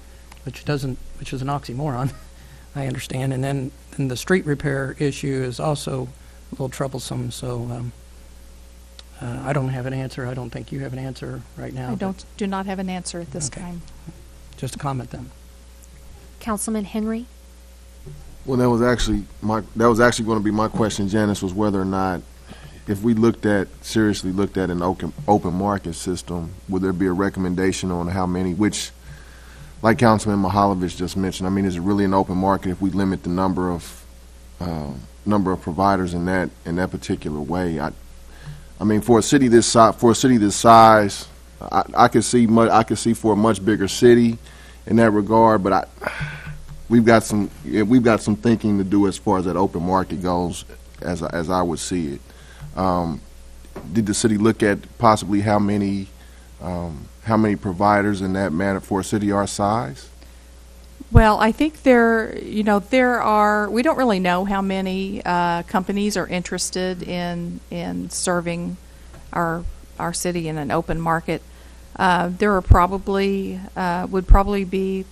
which is an oxymoron, I understand, and then the street repair issue is also little troublesome. So I don't have an answer. I don't think you have an answer right now. I do not have an answer at this time. Just a comment then. Councilman Henry? Well, that was actually going to be my question, Janice, was whether or not, if we seriously looked at an open market system, would there be a recommendation on how many, which, like Councilman Mihaljevic just mentioned, I mean, is it really an open market if we limit the number of providers in that particular way? I mean, for a city this size, I could see for a much bigger city in that regard, but we've got some thinking to do as far as that open market goes, as I would see it. Did the city look at possibly how many providers in that manner for a city our size? Well, I think there are, we don't really know how many companies are interested in serving our city in an open market. There are would probably be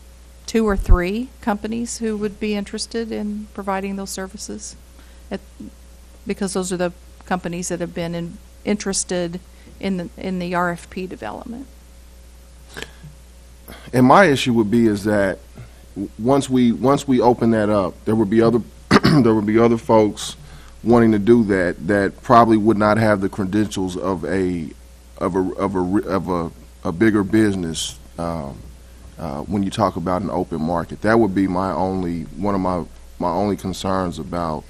2 or 3 companies who would be interested in providing those services, because those are the companies that have been interested in the RFP development. And my issue would be is that once we open that up, there would be other folks wanting to do that probably would not have the credentials of a bigger business. When you talk about an open market, that would be one of my only concerns about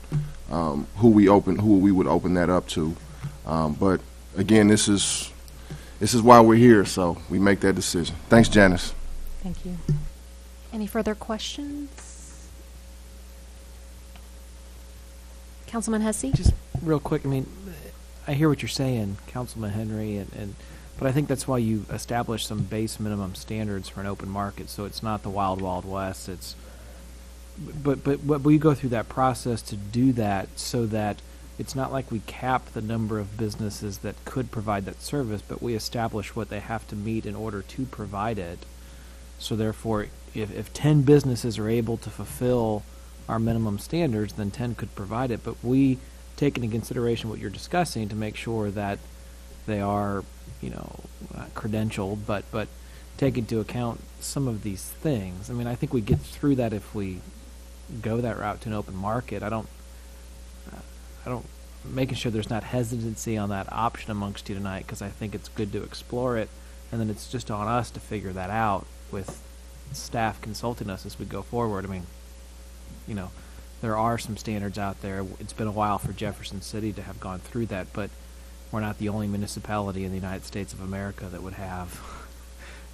who we would open that up to. But again, this is why we're here, so we make that decision. Thanks, Janice. Thank you. Any further questions? Councilman Hussey? Just real quick, I mean, I hear what you're saying, Councilman Henry, but I think that's why you establish some base minimum standards for an open market, so it's not the wild, wild west. But we go through that process to do that so that it's not like we cap the number of businesses that could provide that service, but we establish what they have to meet in order to provide it. So therefore, if 10 businesses are able to fulfill our minimum standards, then 10 could provide it. But we take into consideration what you're discussing to make sure that they are, credentialed, but take into account some of these things. I mean, I think we get through that if we go that route to an open market. I don't making sure there's not hesitancy on that option amongst you tonight, because I think it's good to explore it, and then it's just on us to figure that out with staff consulting us as we go forward. I mean, there are some standards out there. It's been a while for Jefferson City to have gone through that, but we're not the only municipality in the United States of America that would have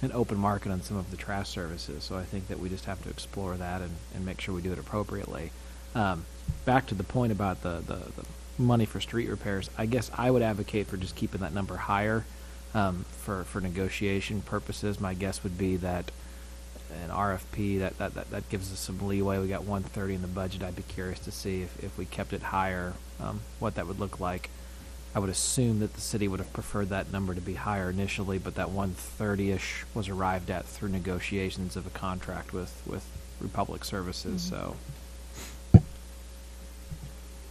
an open market on some of the trash services. So I think that we just have to explore that and make sure we do it appropriately. Back to the point about the money for street repairs, I guess I would advocate for just keeping that number higher for negotiation purposes. My guess would be that an RFP, that gives us some leeway. We got 130 in the budget. I'd be curious to see if we kept it higher, what that would look like. I would assume that the city would have preferred that number to be higher initially, but that 130-ish was arrived at through negotiations of a contract with Republic Services. So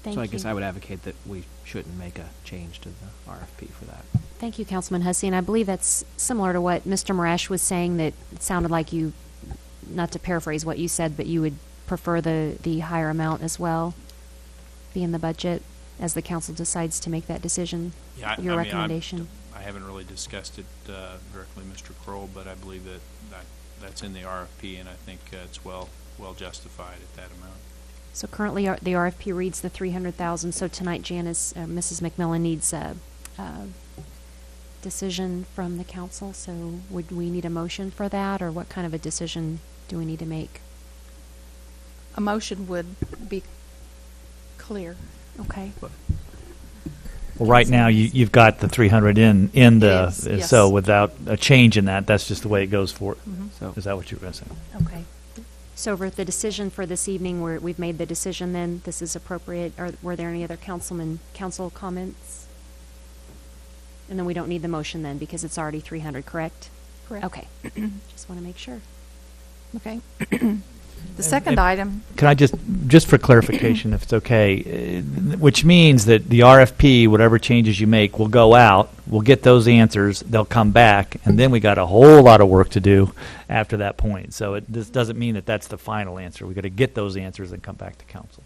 I guess I would advocate that we shouldn't make a change to the RFP for that. Thank you, Councilman Hussey. And I believe that's similar to what Mr. Marash was saying, that it sounded like you, not to paraphrase what you said, but you would prefer the higher amount as well be in the budget as the council decides to make that decision, your recommendation. I haven't really discussed it directly with Mr. Kroll, but I believe that's in the RFP, and I think it's well justified at that amount. So currently the RFP reads the $300,000. So tonight, Janice, Mrs. McMillan needs a decision from the council. So would we need a motion for that, or what kind of a decision do we need to make? A motion would be clear. Okay. Well, right now you've got the 300 in the yes. So without a change in that's just the way it goes for. Mm-hmm. So is that what you were going to say? Okay. So for the decision for this evening, we've made the decision, then this is appropriate. Or were there any other council comments? And then we don't need the motion then, because it's already 300, correct? Correct. Okay. Just want to make sure. Okay. The second item. Can I just for clarification, if it's okay, which means that the RFP, whatever changes you make, will go out, we'll get those answers, they'll come back, and then we got a whole lot of work to do after that point. So this doesn't mean that that's the final answer. We got to get those answers and come back to council.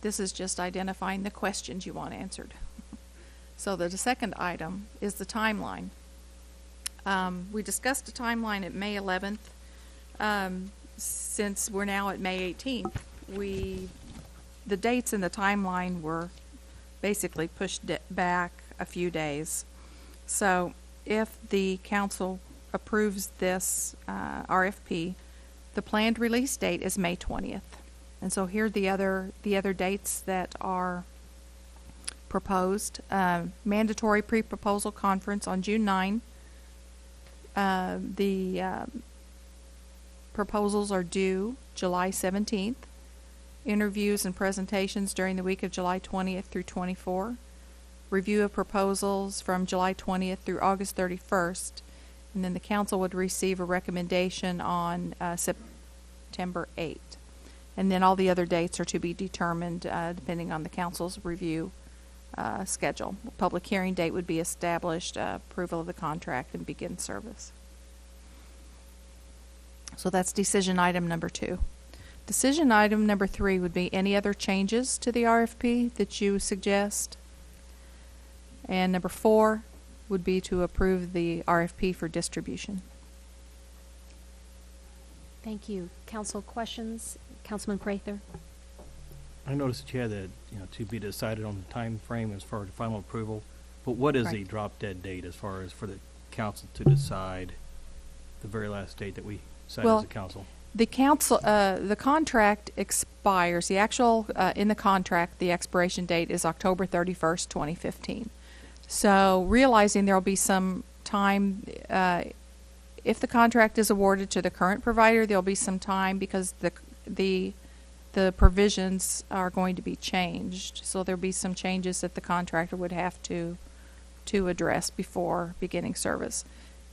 This is just identifying the questions you want answered. So the second item is the timeline. We discussed a timeline at May 11th. Since we're now at May 18th, the dates in the timeline were basically pushed back a few days. So if the council approves this RFP, the planned release date is May 20th. And so here are the other dates that are proposed. Mandatory pre-proposal conference on June 9. The proposals are due July 17th. Interviews and presentations during the week of July 20th through 24. Review of proposals from July 20th through August 31st. And then the council would receive a recommendation on September 8th. And then all the other dates are to be determined depending on the council's review schedule. Public hearing date would be established, approval of the contract, and begin service. So that's decision item number 2. Decision item number 3 would be any other changes to the RFP that you suggest. And number 4 would be to approve the RFP for distribution. Thank you. Council questions? Councilman Prather? I noticed that you had that, to be decided on the time frame as far as final approval. But what is the drop dead date as far as for the council to decide the very last date that we set as a council? The council, the contract expires. The actual in the contract, the expiration date is October 31st, 2015. So realizing there will be some time, if the contract is awarded to the current provider, there will be some time because the provisions are going to be changed. So there will be some changes that the contractor would have to address before beginning service.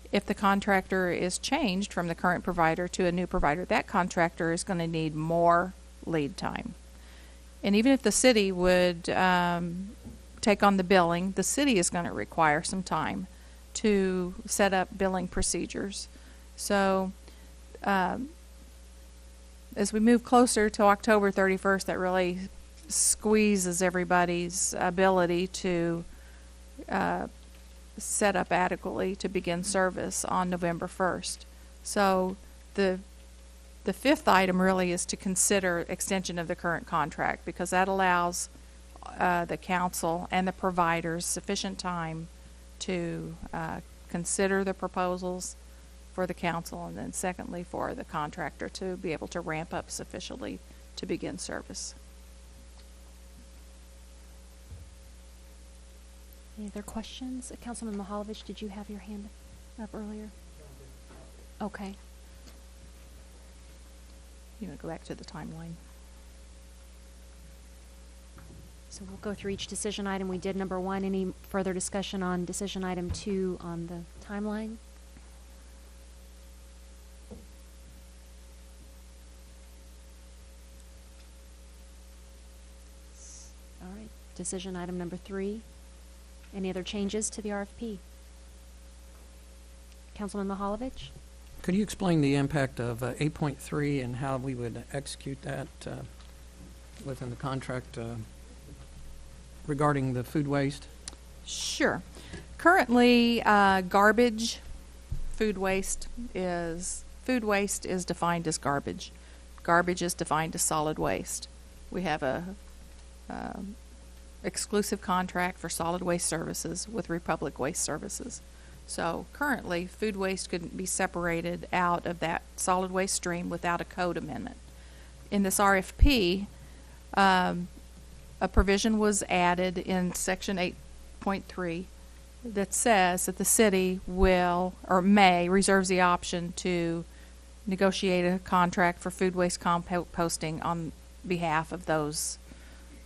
If the contractor is changed from the current provider to a new provider, that contractor is going to need more lead time. And even if the city would take on the billing, the city is going to require some time to set up billing procedures. So as we move closer to October 31st, that really squeezes everybody's ability to set up adequately to begin service on November 1st. So the fifth item really is to consider extension of the current contract, because that allows the council and the providers sufficient time to consider the proposals for the council, and then secondly for the contractor to be able to ramp up sufficiently to begin service. Any other questions? Councilman Mihaljevic, did you have your hand up earlier? Okay. You want to go back to the timeline? So we'll go through each decision item. We did number 1. Any further discussion on decision item 2 on the timeline? All right. Decision item number 3. Any other changes to the RFP? Councilman Mihaljevic? Could you explain the impact of 8.3 and how we would execute that within the contract regarding the food waste? Sure. Currently, food waste is defined as garbage. Garbage is defined as solid waste. We have a exclusive contract for solid waste services with Republic Waste Services. So currently, food waste couldn't be separated out of that solid waste stream without a code amendment. In this RFP, a provision was added in Section 8.3 that says that the city will or may reserves the option to negotiate a contract for food waste composting on behalf of those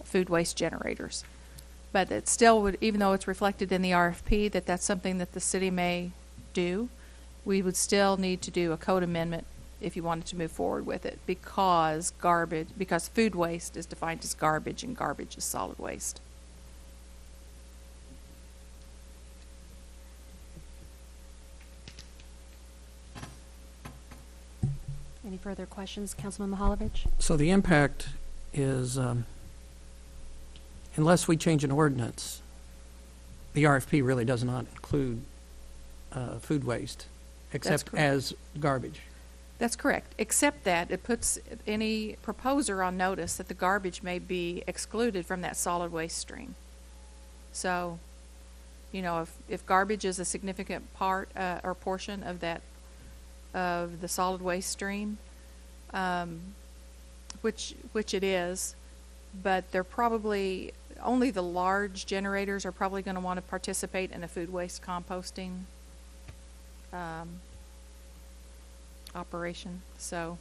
food waste generators. But it still would, even though it's reflected in the RFP that that's something that the city may do, we would still need to do a code amendment if you wanted to move forward with it, because food waste is defined as garbage, and garbage is solid waste. Any further questions, Councilman Mihalovich? So the impact is, unless we change an ordinance, the RFP really does not include food waste, except as garbage. That's correct, except that it puts any proposer on notice that the garbage may be excluded from that solid waste stream. So, you know, if garbage is a significant part or portion of of the solid waste stream, which it is, but they're probably only the large generators are probably going to want to participate in a food waste composting operation. So,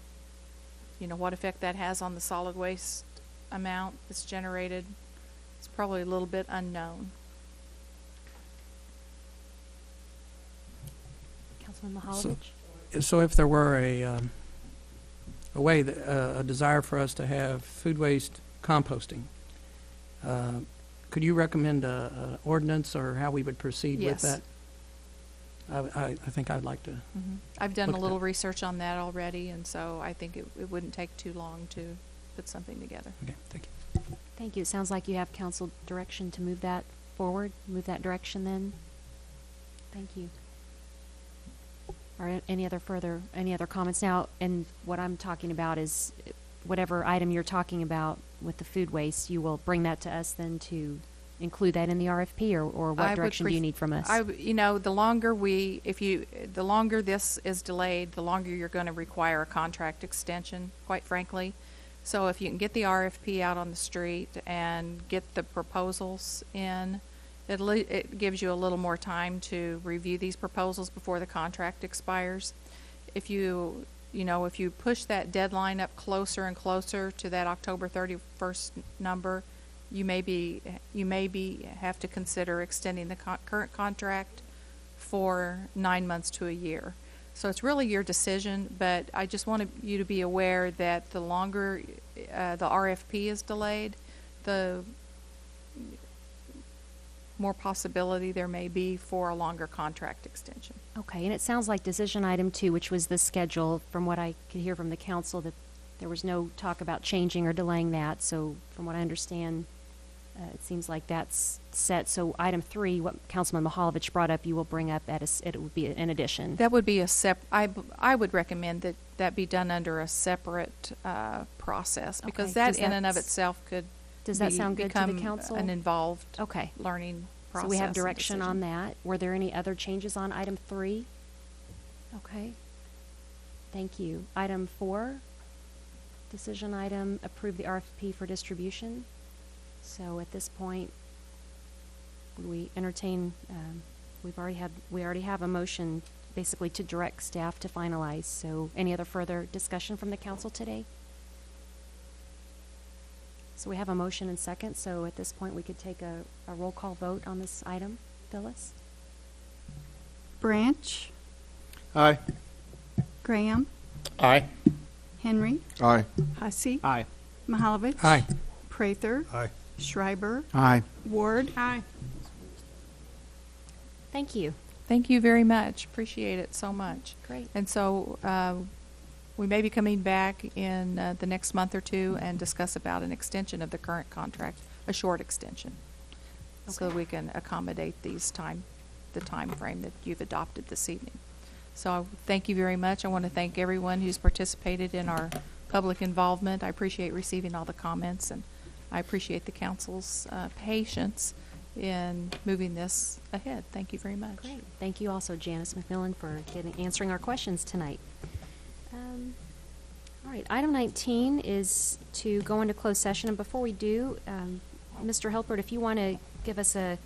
you know, what effect that has on the solid waste amount that's generated, it's probably a little bit unknown. Councilman Mihalovich? So if there were a way, a desire for us to have food waste composting, could you recommend an ordinance or how we would proceed with that? I think I'd like to. Mm-hmm. I've done a little research on that already, and so I think it wouldn't take too long to put something together. Okay, thank you. Thank you. It sounds like you have council direction to move that forward. Move that direction then. Thank you. Are any other comments now? And what I'm talking about is whatever item you're talking about with the food waste, you will bring that to us then to include that in the RFP, or what direction do you need from us? You know, the longer this is delayed, the longer you're going to require a contract extension, quite frankly. So if you can get the RFP out on the street and get the proposals in, it gives you a little more time to review these proposals before the contract expires. If you push that deadline up closer and closer to that October 31st number, you maybe have to consider extending the current contract for 9 months to a year. So it's really your decision, but I just wanted you to be aware that the longer the RFP is delayed, the more possibility there may be for a longer contract extension. Okay, and it sounds like decision item 2, which was the schedule, from what I could hear from the council, that there was no talk about changing or delaying that. So from what I understand, it seems like that's set. So item 3, what Councilman Mihalovich brought up, you will bring up it would be an addition. That would be I would recommend that be done under a separate process, because that in and of itself could Does that sound good to the council? An involved okay. learning process. So we have direction on that. Were there any other changes on item 3? Okay. Thank you. Item 4, decision item, approve the RFP for distribution. So at this point, would we entertain, we already have a motion basically to direct staff to finalize. So any other further discussion from the council today? So we have a motion and second, so at this point we could take a roll call vote on this item. Phyllis? Branch? Aye. Graham? Aye. Henry? Aye. Hussey? Aye. Mahalovich? Aye. Prather? Aye. Schreiber? Aye. Ward? Aye. Thank you. Thank you very much. Appreciate it so much. Great. And so we may be coming back in the next month or two and discuss about an extension of the current contract, a short extension, so that we can accommodate the time frame that you've adopted this evening. So thank you very much. I want to thank everyone who's participated in our public involvement. I appreciate receiving all the comments, and I appreciate the council's patience in moving this ahead. Thank you very much. Great. Thank you also, Janice McMillan, for answering our questions tonight. All right, item 19 is to go into closed session. And before we do, Mr. Helpert, if you want to give us a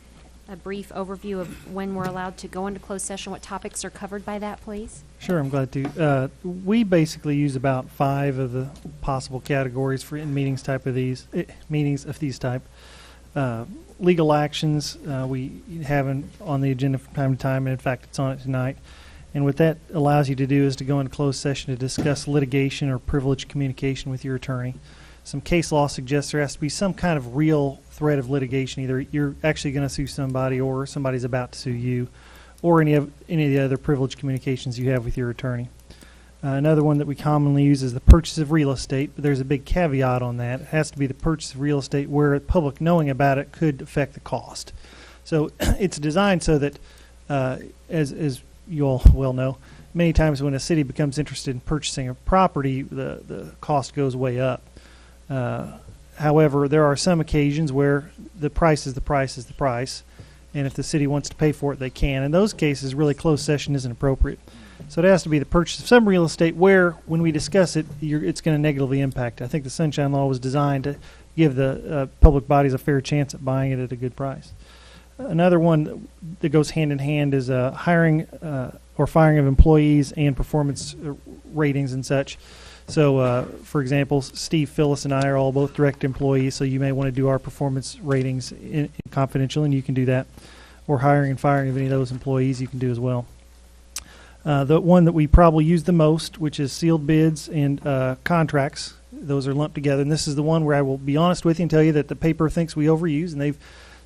brief overview of when we're allowed to go into closed session, what topics are covered by that, please? Sure, I'm glad to. We basically use about 5 of the possible categories for meetings of these type. Legal actions we have on the agenda from time to time, and in fact it's on it tonight. And what that allows you to do is to go into closed session to discuss litigation or privileged communication with your attorney. Some case law suggests there has to be some kind of real threat of litigation. Either you're actually going to sue somebody or somebody's about to sue you, or any of the other privileged communications you have with your attorney. Another one that we commonly use is the purchase of real estate, but there's a big caveat on that. It has to be the purchase of real estate where the public knowing about it could affect the cost. So it's designed so that, as you all well know, many times when a city becomes interested in purchasing a property, the cost goes way up. However, there are some occasions where the price is the price is the price, and if the city wants to pay for it, they can. In those cases, really closed session isn't appropriate. So it has to be the purchase of some real estate where, when we discuss it, it's going to negatively impact. I think the Sunshine Law was designed to give the public bodies a fair chance at buying it at a good price. Another one that goes hand in hand is hiring or firing of employees and performance ratings and such. So, for example, Steve, Phyllis, and I are all both direct employees, so you may want to do our performance ratings in confidential, and you can do that. Or hiring and firing of any of those employees, you can do as well. The one that we probably use the most, which is sealed bids and contracts, those are lumped together. And this is the one where I will be honest with you and tell you that the paper thinks we overuse, and they've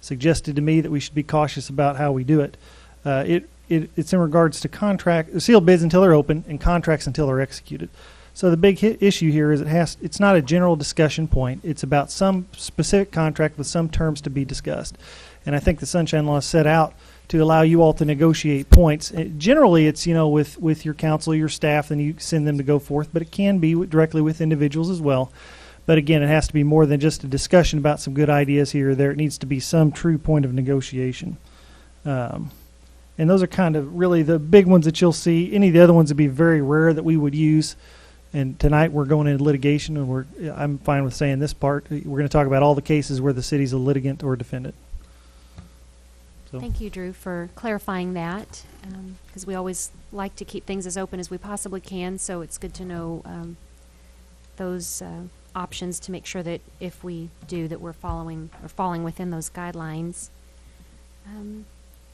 suggested to me that we should be cautious about how we do it. It's in regards to sealed bids until they're open and contracts until they're executed. So the big issue here is it's not a general discussion point. It's about some specific contract with some terms to be discussed. And I think the Sunshine Law is set out to allow you all to negotiate points. Generally, it's with your council, your staff, and you send them to go forth, but it can be directly with individuals as well. But again, it has to be more than just a discussion about some good ideas here or there. It needs to be some true point of negotiation. And those are kind of really the big ones that you'll see. Any of the other ones would be very rare that we would use. And tonight we're going into litigation, and I'm fine with saying this part. We're going to talk about all the cases where the city's a litigant or defendant. So. Thank you, Drew, for clarifying that, because we always like to keep things as open as we possibly can, so it's good to know those options to make sure that if we do, that we're following or falling within those guidelines.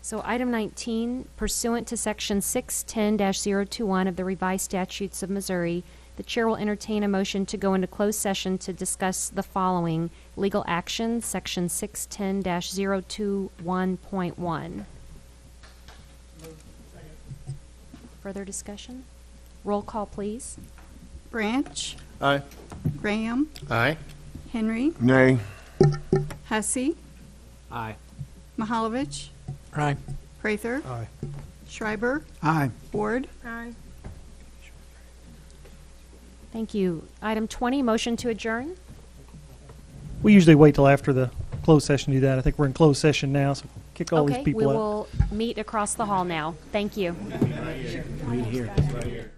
So item 19, pursuant to section 610-021 of the revised statutes of Missouri, the chair will entertain a motion to go into closed session to discuss the following: legal action, section 610-021.1. Further discussion? Roll call, please. Branch. Aye. Graham. Aye. Henry. Nay. Hussey. Aye. Mahalovich. Aye. Prather. Aye. Schreiber. Aye. Ward. Aye. Thank you. Item 20, motion to adjourn. We usually wait till after the closed session to do that. I think we're in closed session now, so kick all these people out. We will meet across the hall now. Thank you. Right here.